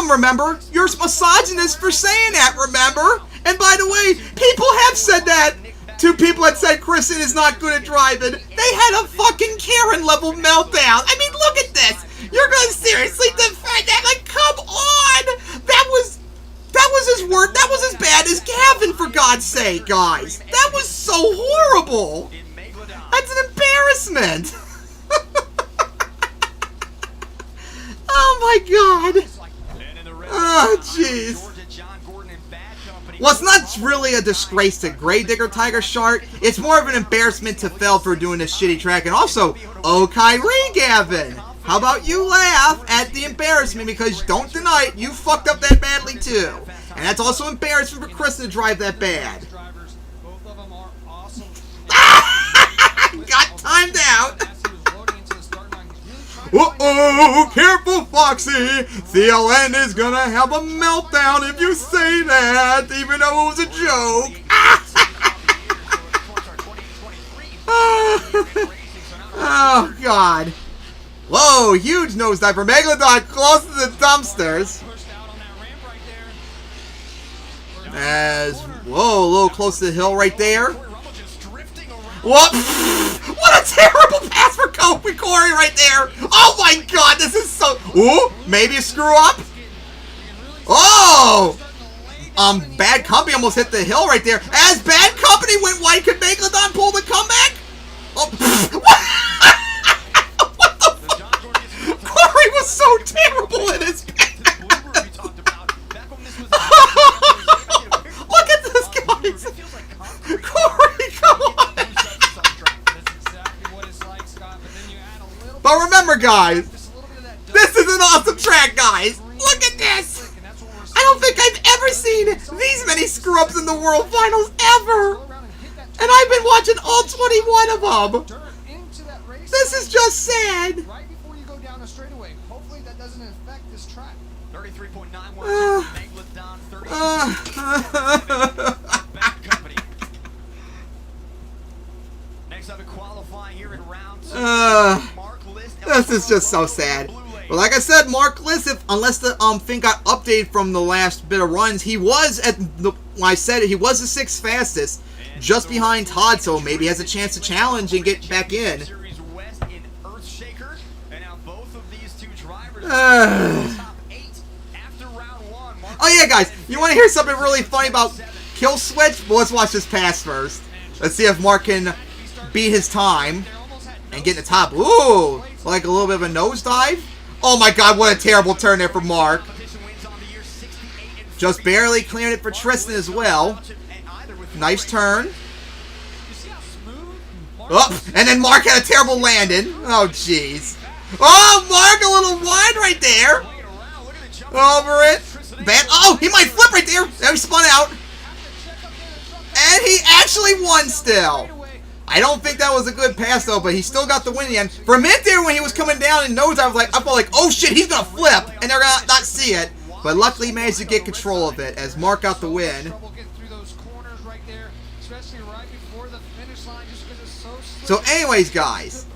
Remember, you're misogynist for saying that, remember? And by the way, people have said that to people that said Kristen is not good at driving. They had a fucking Karen-level meltdown. I mean, look at this. You're gonna seriously defend that? Like, come on! That was his word. That was as bad as Gavin, for God's sake, guys. That was so horrible. That's an embarrassment. Oh my God. Oh, jeez. Well, it's not really a disgrace to Gravedigger Tiger Shark. It's more of an embarrassment to Phil for doing this shitty track. And also, oh, Kyrie Gavin. How about you laugh at the embarrassment, because don't deny it, you fucked up that badly too. And that's also embarrassing for Chris to drive that bad. Got timed out. Uh-oh, careful, Foxy. CLN is gonna have a meltdown if you say that, even though it was a joke. Oh, God. Whoa, huge nosedive for Megalodon, close to the dumpsters. Whoa, a little close to the hill right there. What? What a terrible pass for Corey right there. Oh my God, this is so... Ooh, maybe a screw up. Oh! Bad Company almost hit the hill right there. As Bad Company went wide, could Megalodon pull the comeback? Oh, what the fuck? Corey was so terrible in his pass. Look at this, guys. Corey, come on. But remember, guys, this is an awesome track, guys. Look at this. I don't think I've ever seen these many screw-ups in the World Finals ever. And I've been watching all 21 of them. This is just sad. Right before you go down the straightaway. Hopefully that doesn't affect this track. 33.91. Bad Company. Next up in qualifying here in round 2. This is just so sad. But like I said, Mark Liss, unless the thing got updated from the last bit of runs, he was at the, when I said it, he was the 6th fastest, just behind Todd, so maybe he has a chance to challenge and get back in. Oh yeah, guys, you want to hear something really funny about Kill Switch? Well, let's watch this pass first. Let's see if Mark can beat his time and get in the top. Ooh, like a little bit of a nosedive. Oh my God, what a terrible turn there for Mark. Just barely clearing it for Tristan as well. Nice turn. Oh, and then Mark had a terrible landing. Oh, jeez. Oh, Mark, a little wide right there. Over it. Bad. Oh, he might flip right there. Now he spun out. And he actually won still. I don't think that was a good pass, though, but he still got the win in the end. For a minute there, when he was coming down in nose, I felt like, oh shit, he's going to flip, and they're going to not see it. But luckily, he managed to get control of it as Mark got the win. So anyways, guys,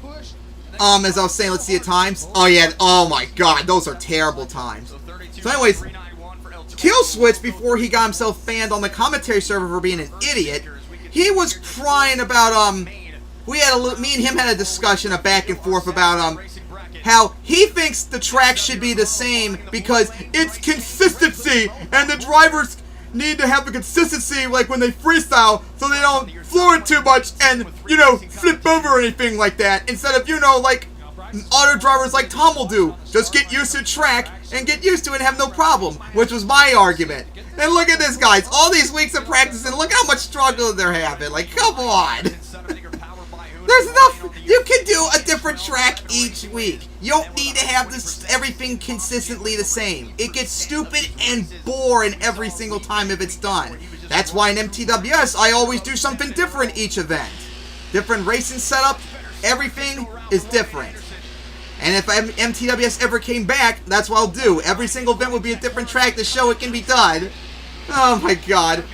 as I was saying, let's see the times. Oh yeah, oh my God, those are terrible times. So anyways, Kill Switch, before he got himself banned on the commentary server for being an idiot, he was crying about, me and him had a discussion, a back and forth about, how he thinks the track should be the same because it's consistency, and the drivers need to have the consistency, like when they freestyle, so they don't floor it too much and, you know, flip over or anything like that, instead of, you know, like auto drivers like Tom will do. Just get used to the track and get used to it and have no problem, which was my argument. And look at this, guys. All these weeks of practicing, look how much struggle they're having. Like, come on. There's enough. You can do a different track each week. You don't need to have this everything consistently the same. It gets stupid and boring every single time if it's done. That's why in MTWS, I always do something different each event. Different racing setup. Everything is different. And if MTWS ever came back, that's what I'll do. Every single event will be a different track to show it can be done. Oh my God.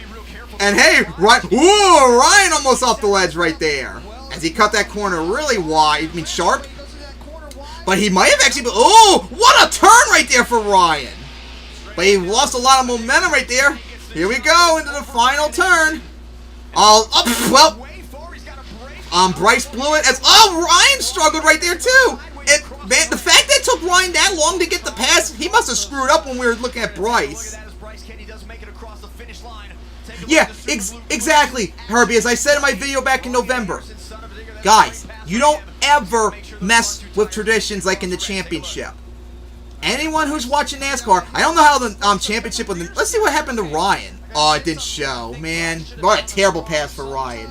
And hey, Ryan almost off the ledge right there. As he cut that corner really wide, sharp. But he might have actually been, oh, what a turn right there for Ryan. But he lost a lot of momentum right there. Here we go into the final turn. Bryce blew it as, Ryan struggled right there too. Man, the fact that it took Ryan that long to get the pass, he must have screwed up when we were looking at Bryce. Yeah, exactly, Herbie. As I said in my video back in November, guys, you don't ever mess with traditions like in the championship. anyone who's watching NASCAR, I don't know how the championship was. Let's see what happened to Ryan. Oh, it didn't show, man. What a terrible pass for Ryan.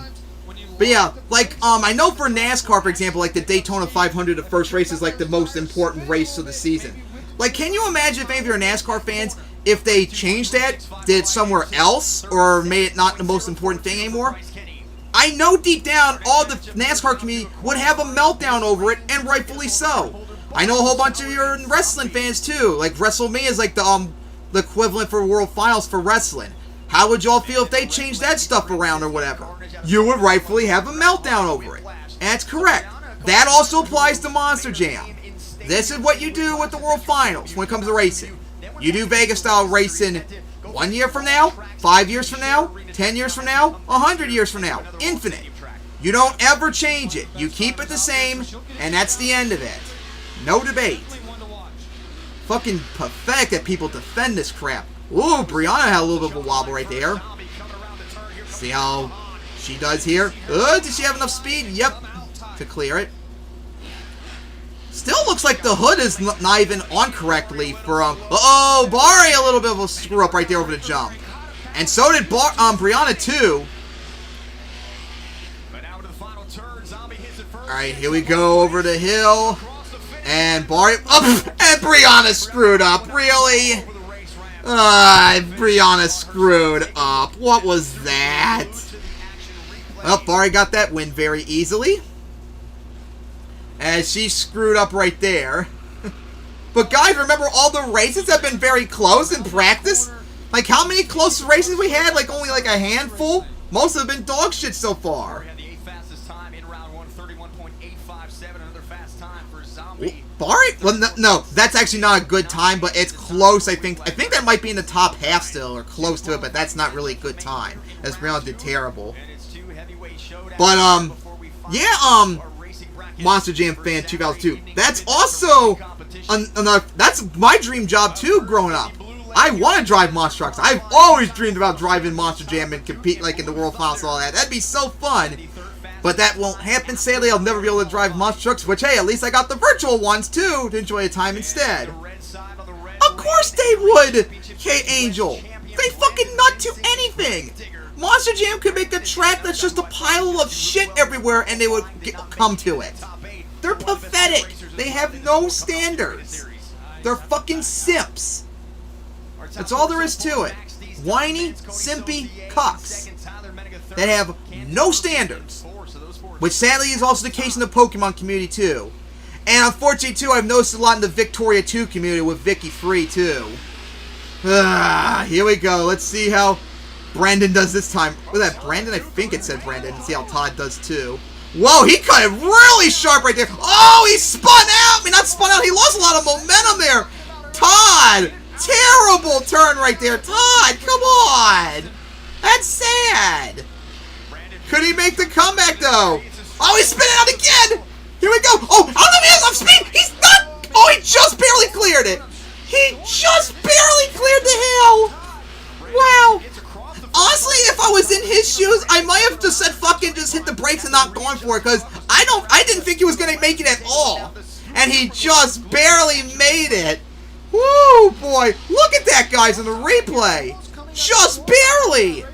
But yeah, like, I know for NASCAR, for example, like the Daytona 500, the first race is like the most important race of the season. Like, can you imagine if any of your NASCAR fans, if they changed that, did it somewhere else, or made it not the most important thing anymore? I know deep down, all the NASCAR community would have a meltdown over it, and rightfully so. I know a whole bunch of your wrestling fans too. Like, WrestleMania is like the equivalent for World Finals for wrestling. How would y'all feel if they changed that stuff around or whatever? You would rightfully have a meltdown over it. And that's correct. That also applies to Monster Jam. This is what you do with the World Finals when it comes to racing. You do Vegas-style racing 1 year from now, 5 years from now, 10 years from now, 100 years from now. Infinite. You don't ever change it. You keep it the same, and that's the end of it. No debate. Fucking pathetic that people defend this crap. Ooh, Brianna had a little bit of a wobble right there. See how she does here. Does she have enough speed? Yep. To clear it. Still looks like the hood is not even on correctly for, uh-oh, Bari a little bit of a screw up right there over the jump. And so did Brianna too. Alright, here we go over the hill. And Bari, and Brianna screwed up, really? Brianna screwed up. What was that? Well, Bari got that win very easily. As she screwed up right there. But guys, remember all the races have been very close in practice? Like, how many close races we had? Like, only like a handful? Most have been dog shit so far. Bari? Well, no, that's actually not a good time, but it's close, I think. I think that might be in the top half still, or close to it, but that's not really a good time. As Brianna did terrible. But, yeah, Monster Jam fan 2002. That's also another. That's my dream job too. Growing up, I want to drive monster trucks. I've always dreamed about driving Monster Jam and compete like in the World Finals and all that. That'd be so fun. But that won't happen. Sadly, I'll never be able to drive monster trucks. Which, hey, at least I got the virtual ones too to enjoy the time instead. Of course they would, K-Angel. They fucking nut to anything. Monster Jam could make a track that's just a pile of shit everywhere and they would come to it. They're pathetic. They have no standards. They're fucking simps. That's all there is to it. Whiny, simpy cucks that have no standards. Which sadly is also the case in the Pokemon community too. And unfortunately too, I've noticed a lot in the Victoria 2 community with Vicky 3 too. Here we go. Let's see how Brandon does this time. Was that Brandon? I think it said Brandon. See how Todd does too. Whoa, he cut it really sharp right there. Oh, he spun out. I mean, not spun out. He lost a lot of momentum there. Todd, terrible turn right there. Todd, come on. That's sad. Could he make the comeback though? Oh, he's spinning out again. Here we go. Oh, I don't know if he has enough speed. He's not. Oh, he just barely cleared it. He just barely cleared the hill. Wow. Honestly, if I was in his shoes, I might have just said fucking just hit the brakes and not gone for it, because I didn't think he was gonna make it at all. And he just barely made it. Woo, boy. Look at that, guys, in the replay. Just barely.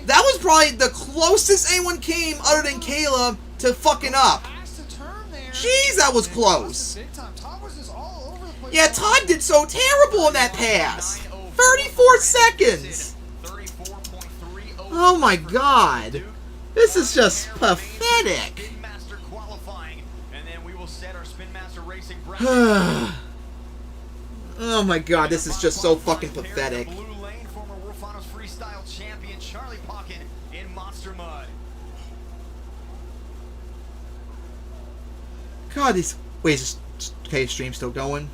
That was probably the closest anyone came other than Kayla to fucking up. Jeez, that was close. Yeah, Todd did so terrible in that pass. 34 seconds. Oh my god. This is just pathetic. Oh my god, this is just so fucking pathetic. God, these... Wait, is this... Okay, stream's still going?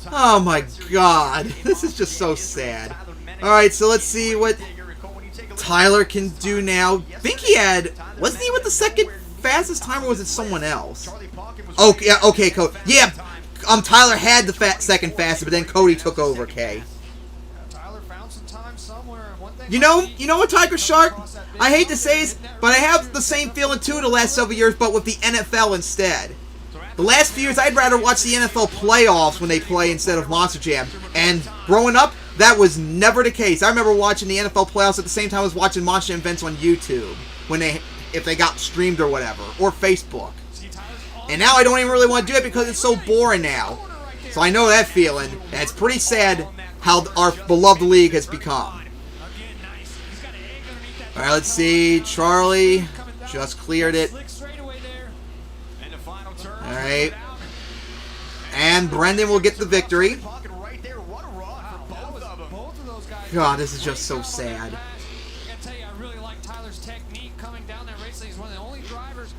Oh my god, this is just so sad. Alright, so let's see what Tyler can do now. I think he had... Wasn't he with the second fastest time, or was it someone else? Okay, yeah, okay, Cody. Yeah, Tyler had the second fastest, but then Cody took over, okay. You know what, Tiger Shark? I hate to say this, but I have the same feeling too the last several years, but with the NFL instead. The last few years, I'd rather watch the NFL playoffs when they play instead of Monster Jam. And growing up, that was never the case. I remember watching the NFL playoffs at the same time I was watching Monster Jam events on YouTube, if they got streamed or whatever, or Facebook. And now I don't even really want to do it because it's so boring now. So I know that feeling, and it's pretty sad how our beloved league has become. Alright, let's see. Charlie just cleared it. Alright. And Brendan will get the victory. God, this is just so sad.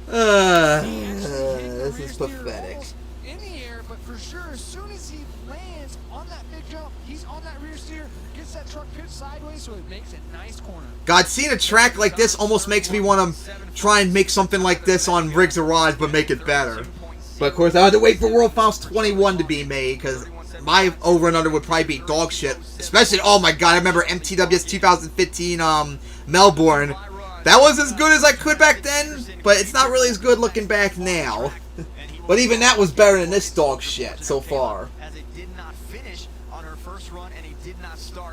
This is pathetic. In the air, but for sure, as soon as he lands on that big jump, he's on that rear steer, gets that truck pitched sideways, so it makes a nice corner. God, seeing a track like this almost makes me want to try and make something like this on Riggs Garage, but make it better. But of course, I had to wait for World Finals 21 to be made, because my over and under would probably be dog shit. Especially, oh my god, I remember MTW's 2015 Melbourne. That was as good as I could back then, but it's not really as good looking back now. But even that was better than this dog shit so far.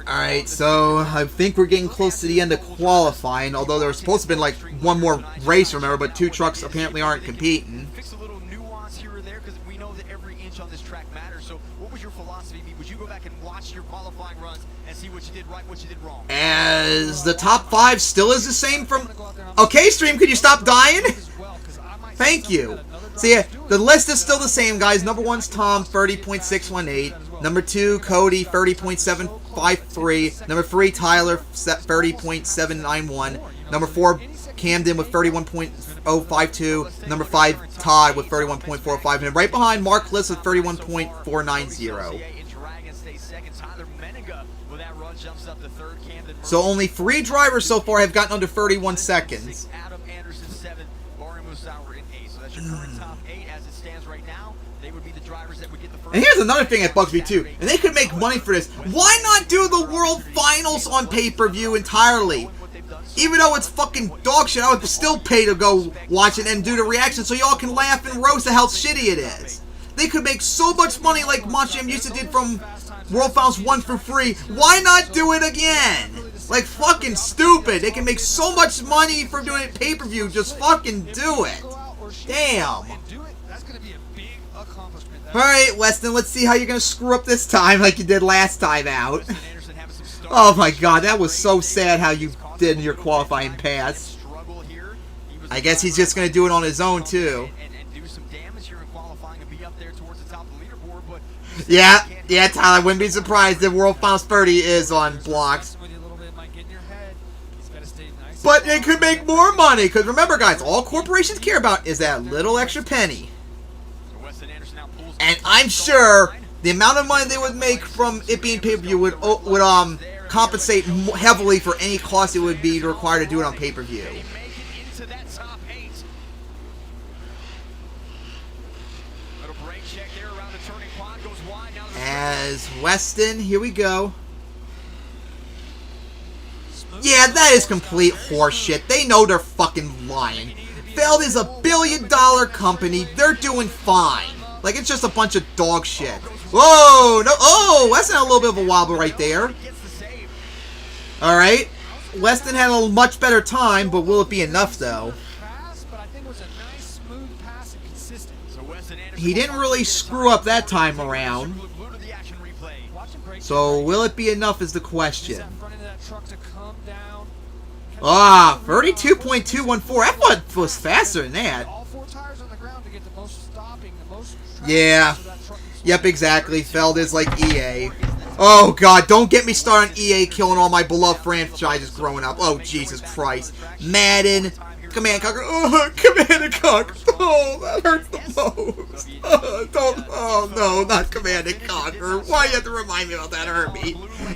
Alright, so I think we're getting close to the end of qualifying, although there was supposed to have been like one more race, remember, but 2 trucks apparently aren't competing. Fix a little nuance here or there because we know that every inch on this track matters. So what was your philosophy? Would you go back and watch your qualifying runs and see what you did right, what you did wrong? As the top 5 still is the same from... Okay, stream, could you stop dying? Thank you. So yeah, the list is still the same, guys. Number 1's Tom, 30.618. Number 2, Cody, 30.753. Number 3, Tyler, 30.791. Number 4, Camden with 31.052. Number 5, Todd with 31.45. And right behind, Mark Liss with 31.490. So only 3 drivers so far have gotten under 31 seconds. And here's another thing that bugs me too, and they could make money for this. Why not do the World Finals on pay-per-view entirely? Even though it's fucking dog shit, I would still pay to go watch it and do the reaction so y'all can laugh and roast at how shitty it is. They could make so much money like Monster Jam used to did from World Finals 1 for free. Why not do it again? Like, fucking stupid. They can make so much money from doing it pay-per-view. Just fucking do it. Damn. Alright, Weston, let's see how you're going to screw up this time like you did last time out. Oh my god, that was so sad how you did in your qualifying pass. I guess he's just going to do it on his own, too. Yeah, Tyler, wouldn't be surprised if World Finals 30 is on blocks. But they could make more money, because remember, guys, all corporations care about is that little extra penny. And I'm sure the amount of money they would make from it being pay-per-view would compensate heavily for any cost it would be required to do it on pay-per-view. As Weston, here we go. Yeah, that is complete horseshit. They know they're fucking lying. Feld is a billion-dollar company. They're doing fine. Like, it's just a bunch of dog shit. Whoa! No! Oh! Weston had a little bit of a wobble right there. Alright. Weston had a much better time, but will it be enough, though? He didn't really screw up that time around. So, will it be enough is the question. Ah, 32.214. I thought it was faster than that. Yeah. Yep, exactly. Feld is like EA. Oh, God, don't get me started on EA killing all my beloved franchises growing up. Oh, Jesus Christ. Madden, Command Conquer. Oh, Command and Conquer. Oh, that hurts the most. Oh, no, not Command and Conquer. Why do you have to remind me about that, Herbie?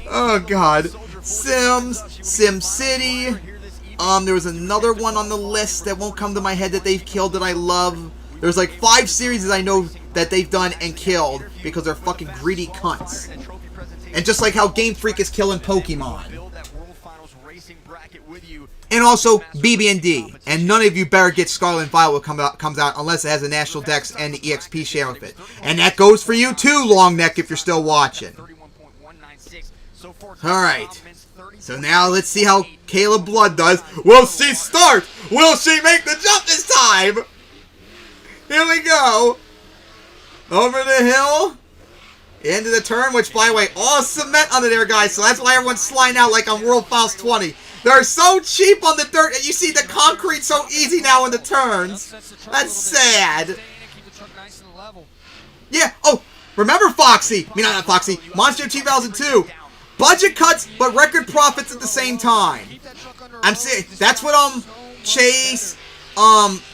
Oh, God. Sims, Sim City. There was another one on the list that won't come to my head that they've killed that I love. There's like 5 series I know that they've done and killed because they're fucking greedy cunts. And just like how Game Freak is killing Pokemon. and also BB&D. And none of you better get Scarlet and Violet when it comes out unless it has a National Dex and the EXP share with it. And that goes for you too, Long Neck, if you're still watching. Alright. So now let's see how Kayla Blood does. Will she start? Will she make the jump this time? Here we go. Over the hill. Into the turn, which, by the way, all cement under there, guys. So that's why everyone's sliding out like on World Finals 20. They're so cheap on the dirt, and you see the concrete so easy now in the turns. That's sad. Yeah, oh, remember Foxy. I mean, not Foxy. Monster 2002. Budget cuts, but record profits at the same time. I'm saying, that's what, Chase,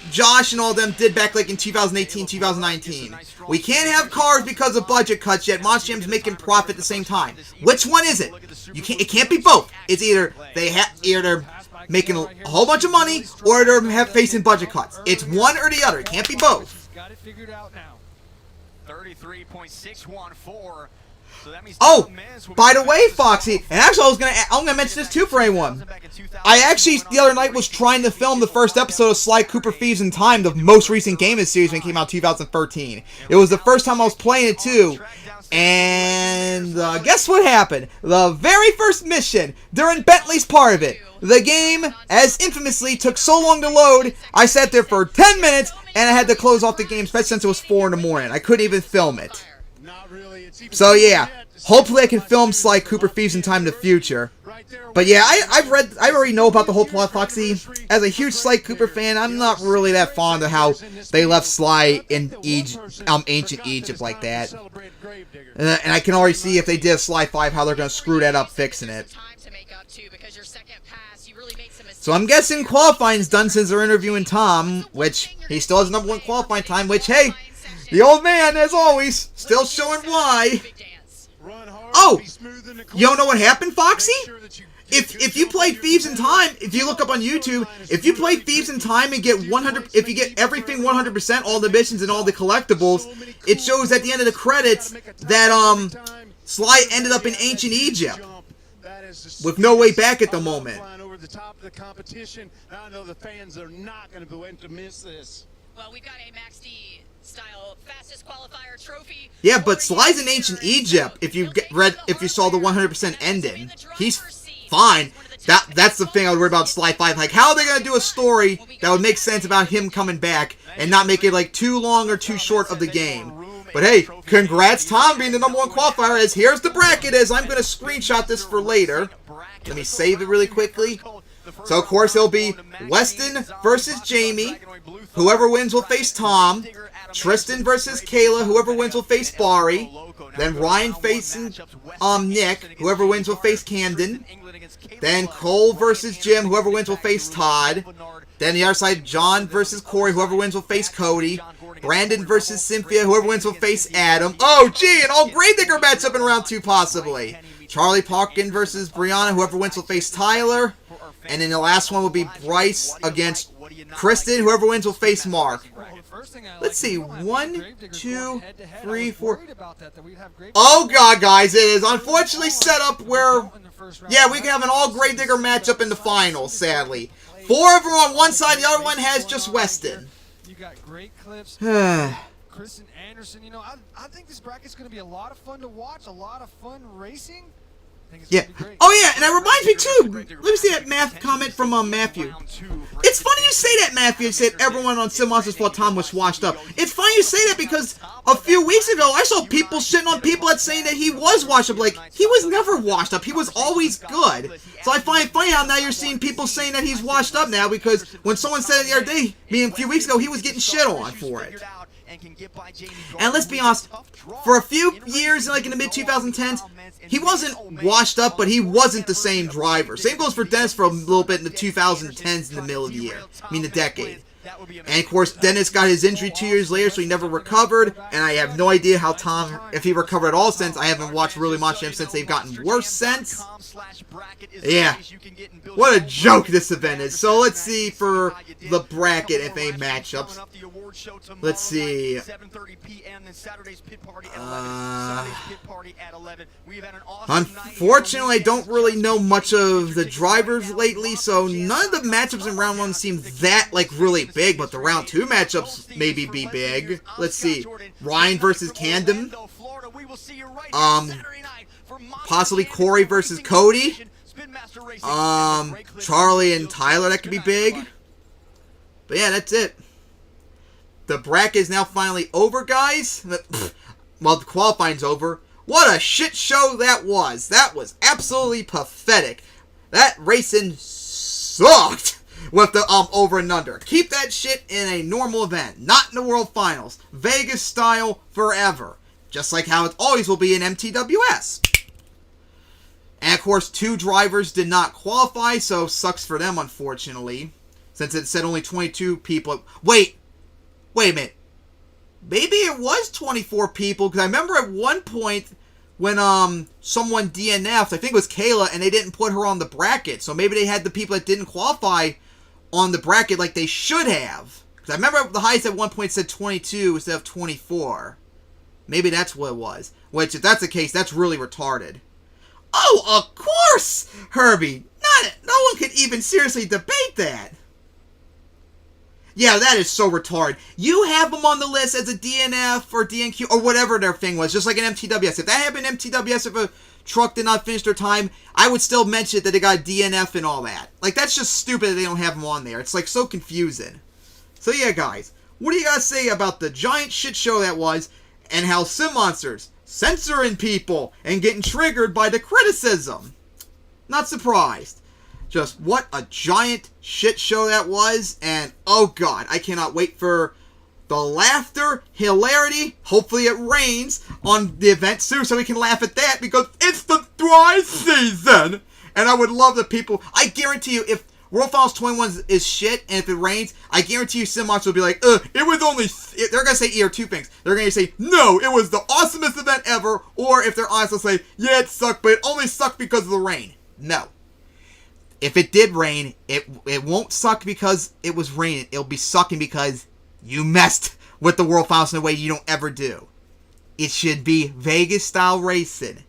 Josh and all them did back like in 2018, 2019. We can't have cars because of budget cuts yet. Monster Jam's making profit at the same time. Which one is it? You can't. It can't be both. It's either they're making a whole bunch of money or they're facing budget cuts. It's one or the other. It can't be both. Got it figured out now. 33.614. Oh, by the way, Foxy, and actually I'm gonna mention this too for anyone. I actually the other night was trying to film the first episode of Sly Cooper Thieves in Time, the most recent game in the series when it came out in 2013. It was the first time I was playing it too, and guess what happened? The very first mission during Bentley's part of it. The game, as infamously, took so long to load, I sat there for 10 minutes and I had to close off the game, especially since it was 4 in the morning. I couldn't even film it. So yeah, hopefully I can film Sly Cooper Thieves in Time in the future. But yeah, I already know about the whole plot, Foxy. As a huge Sly Cooper fan, I'm not really that fond of how they left Sly in ancient Egypt like that. And I can already see if they did Sly 5 how they're going to screw that up fixing it. So I'm guessing qualifying's done since they're interviewing Tom, which he still has #1 qualifying time, which, hey, the old man, as always, still showing why. Oh! You don't know what happened, Foxy? If you play Thieves in Time, if you look up on YouTube, if you play Thieves in Time and get 100, if you get everything 100%, all the missions and all the collectibles, it shows at the end of the credits that Sly ended up in ancient Egypt with no way back at the moment. The top of the competition. I know the fans are not going to be able to miss this. Well, we've got a Max D style fastest qualifier trophy. Yeah, but Sly's in ancient Egypt. If you if you saw the 100% ending, he's fine. That's the thing I would worry about Sly 5. Like, how are they gonna do a story that would make sense about him coming back and not make it like too long or too short of the game? But hey, congrats Tom being the #1 qualifier. As here's the bracket. As I'm gonna screenshot this for later. Let me save it really quickly. So, of course, it'll be Weston versus Jamie. Whoever wins will face Tom. Tristan versus Kayla. Whoever wins will face Bari. Then Ryan facing Nick. Whoever wins will face Camden. Then Cole versus Jim. Whoever wins will face Todd. Then the other side, John versus Corey. Whoever wins will face Cody. Brandon versus Cynthia. Whoever wins will face Adam. Oh, gee, an all Gravedigger matchup in round 2 possibly. Charlie Parkin versus Brianna. Whoever wins will face Tyler. And then the last one will be Bryce against Kristen. Whoever wins will face Mark. Let's see. 1, 2, 3, 4. Oh, God, guys. It is unfortunately set up where, yeah, we can have an all Gravedigger matchup in the finals, sadly. 4 of them on one side. The other one has just Weston. You got great clips. Kristen Anderson, you know, I think this bracket's going to be a lot of fun to watch, a lot of fun racing. Yeah. Oh, yeah, and that reminds me, too. Let me see that math comment from Matthew. It's funny you say that, Matthew. You said everyone on Sim Monsters thought Tom was washed up. It's funny you say that because a few weeks ago, I saw people shitting on people that saying that he was washed up. Like, he was never washed up. He was always good. So I find it funny how now you're seeing people saying that he's washed up now because when someone said it the other day, a few weeks ago, he was getting shit on for it. And let's be honest, for a few years, like in the mid-2010s, he wasn't washed up, but he wasn't the same driver. Same goes for Dennis for a little bit in the 2010s in the middle of the year. I mean, the decade. And of course, Dennis got his injury 2 years later, so he never recovered. And I have no idea how Tom, if he recovered at all since. I haven't watched really much of him since they've gotten worse since. Yeah. What a joke this event is. So let's see for the bracket FA matchups. Let's see. Unfortunately, I don't really know much of the drivers lately, so none of the matchups in round 1 seem that, like, really big, but the round 2 matchups maybe be big. Let's see. Ryan versus Camden. Possibly Corey versus Cody. Charlie and Tyler, that could be big. But yeah, that's it. The bracket is now finally over, guys. Well, the qualifying's over. What a shit show that was. That was absolutely pathetic. That racing sucked with the over and under. Keep that shit in a normal event, not in the World Finals. Vegas style forever. Just like how it always will be in MTWS. And of course, 2 drivers did not qualify, so sucks for them, unfortunately. Since it said only 22 people. Wait a minute. Maybe it was 24 people, because I remember at one point when someone DNF'd, I think it was Kayla, and they didn't put her on the bracket. So maybe they had the people that didn't qualify on the bracket like they should have. Because I remember the highest at one point said 22 instead of 24. Maybe that's what it was. Which, if that's the case, that's really retarded. Oh, of course, Herbie. No one could even seriously debate that. Yeah, that is so retarded. You have them on the list as a DNF or DNQ or whatever their thing was, just like an MTWS. If that happened in MTWS, if a truck did not finish their time, I would still mention that they got DNF and all that. Like, that's just stupid that they don't have them on there. It's, like, so confusing. So, yeah, guys. What do you guys say about the giant shit show that was and how Sim Monsters censoring people and getting triggered by the criticism? Not surprised. Just what a giant shit show that was, and oh god, I cannot wait for the laughter, hilarity, hopefully it rains on the event soon so we can laugh at that because it's the dry season! And I would love the people, I guarantee you, if World Finals 21 is shit, and if it rains, I guarantee you Simmox will be like, it was only, they're going to say either two things. They're going to say, no, it was the awesomest event ever, or if they're honest, they'll say, yeah, it sucked, but it only sucked because of the rain. No. If it did rain, it won't suck because it was raining. It'll be sucking because you messed with the World Finals in a way you don't ever do. It should be Vegas-style racing.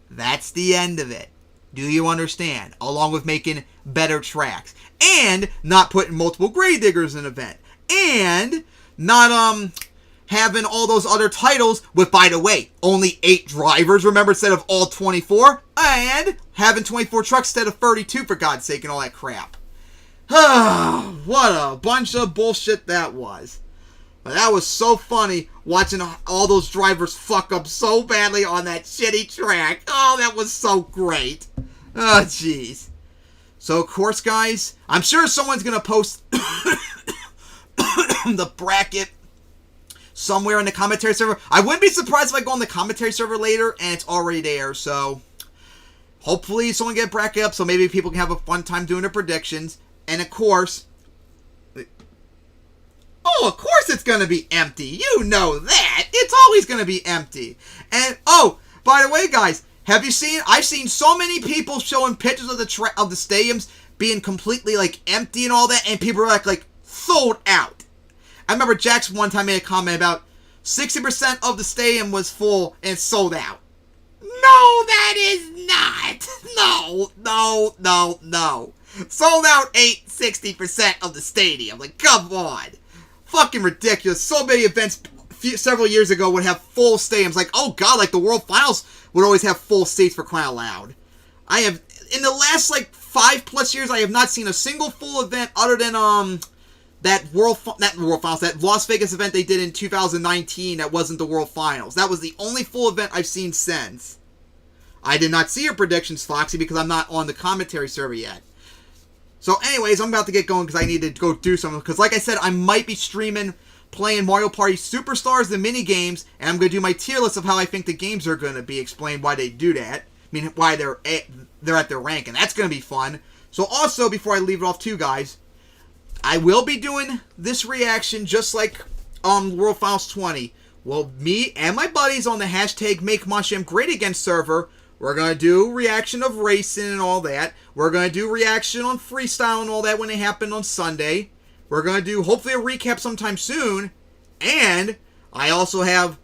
That's the end of it. Do you understand? Along with making better tracks. And not putting multiple grave diggers in an event. And not having all those other titles with, by the way, only 8 drivers, remember, instead of all 24. And having 24 trucks instead of 32, for God's sake, and all that crap. What a bunch of bullshit that was. But that was so funny, watching all those drivers fuck up so badly on that shitty track. Oh, that was so great. Oh, jeez. So, of course, guys, I'm sure someone's going to post the bracket somewhere in the commentary server. I wouldn't be surprised if I go on the commentary server later and it's already there, so hopefully someone get a bracket up so maybe people can have a fun time doing their predictions. And of course, of course it's going to be empty. You know that. It's always going to be empty. And, by the way, guys, have you seen, I've seen so many people showing pictures of the stadiums being completely, like, empty and all that, and people are like sold out. I remember Jackson one time made a comment about 60% of the stadium was full and sold out. No, that is not. No. Sold out ain't 60% of the stadium. Like, come on. Fucking ridiculous. So many events several years ago would have full stadiums. Like, oh god, like the World Finals would always have full seats for crying out loud. I have, in the last, like, 5+ years, I have not seen a single full event other than, that Las Vegas event they did in 2019 that wasn't the World Finals. That was the only full event I've seen since. I did not see your predictions, Foxy, because I'm not on the commentary server yet. So anyways, I'm about to get going because I need to go do something. Because like I said, I might be streaming playing Mario Party Superstars, the mini games, and I'm going to do my tier list of how I think the games are going to be, explain why they do that. I mean, why they're at their rank, and that's going to be fun. So also, before I leave it off to you guys, I will be doing this reaction just like World Finals 20. Well, me and my buddies on the hashtag MakeMontGM server, we're going to do reaction of racing and all that. We're going to do reaction on freestyle and all that when it happened on Sunday. We're going to do hopefully a recap sometime soon. And I also have,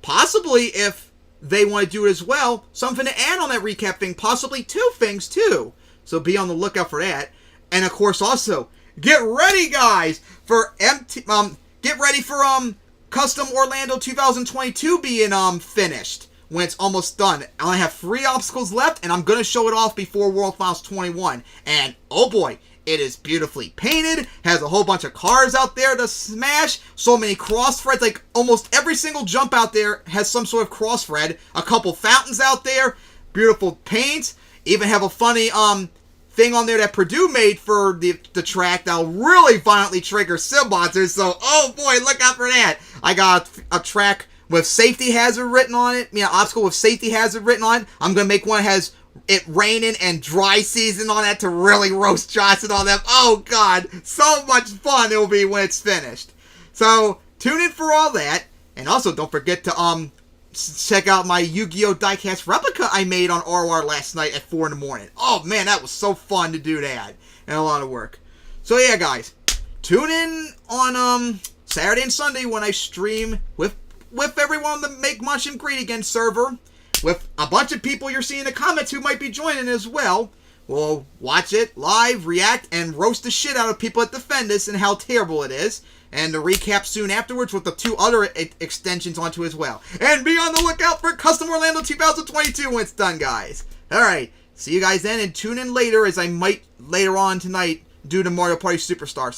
possibly if they want to do it as well, something to add on that recap thing. Possibly 2 things too. So be on the lookout for that. And of course also, get ready guys for Custom Orlando 2022 being finished when it's almost done. I only have 3 obstacles left, and I'm going to show it off before World Finals 21. And, oh boy, it is beautifully painted, has a whole bunch of cars out there to smash, so many cross-threads, like almost every single jump out there has some sort of cross-thread, a couple fountains out there, beautiful paint, even have a funny, thing on there that Purdue made for the track that'll really violently trigger sim monsters, so, oh boy, look out for that. I got a track with safety hazard written on it, obstacle with safety hazard written on it. I'm going to make one that has it raining and dry season on that to really roast Johnson on them. Oh god, so much fun it will be when it's finished. So, tune in for all that, and also don't forget to, check out my Yu-Gi-Oh! Diecast replica I made on ROR last night at 4 in the morning. Oh man, that was so fun to do that. And a lot of work. So yeah, guys. Tune in on Saturday and Sunday when I stream with everyone on the Make Munchkin Great Again server. With a bunch of people you're seeing in the comments who might be joining as well. We'll watch it live, react, and roast the shit out of people that defend us and how terrible it is. And the recap soon afterwards with the 2 other extensions onto as well. And be on the lookout for Custom Orlando 2022 when it's done, guys. Alright, see you guys then, and tune in later as I might later on tonight do the Mario Party Superstar stuff.